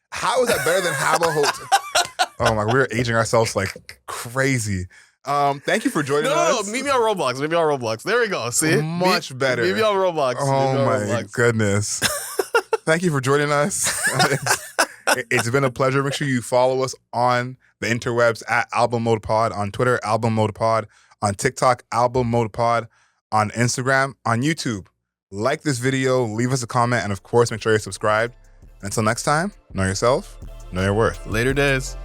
How is that better than Have a Hotel? Oh my, we're aging ourselves like crazy. Thank you for joining us. No, meet me on Roblox. There we go. See? Much better. Meet me on Roblox. Oh my goodness. Thank you for joining us. It's been a pleasure. Make sure you follow us on the interwebs at Album Mode Pod, on Twitter, Album Mode Pod, on TikTok, Album Mode Pod, on Instagram, on YouTube. Like this video, leave us a comment, and of course, make sure you're subscribed. Until next time, know yourself, know your worth. Later days.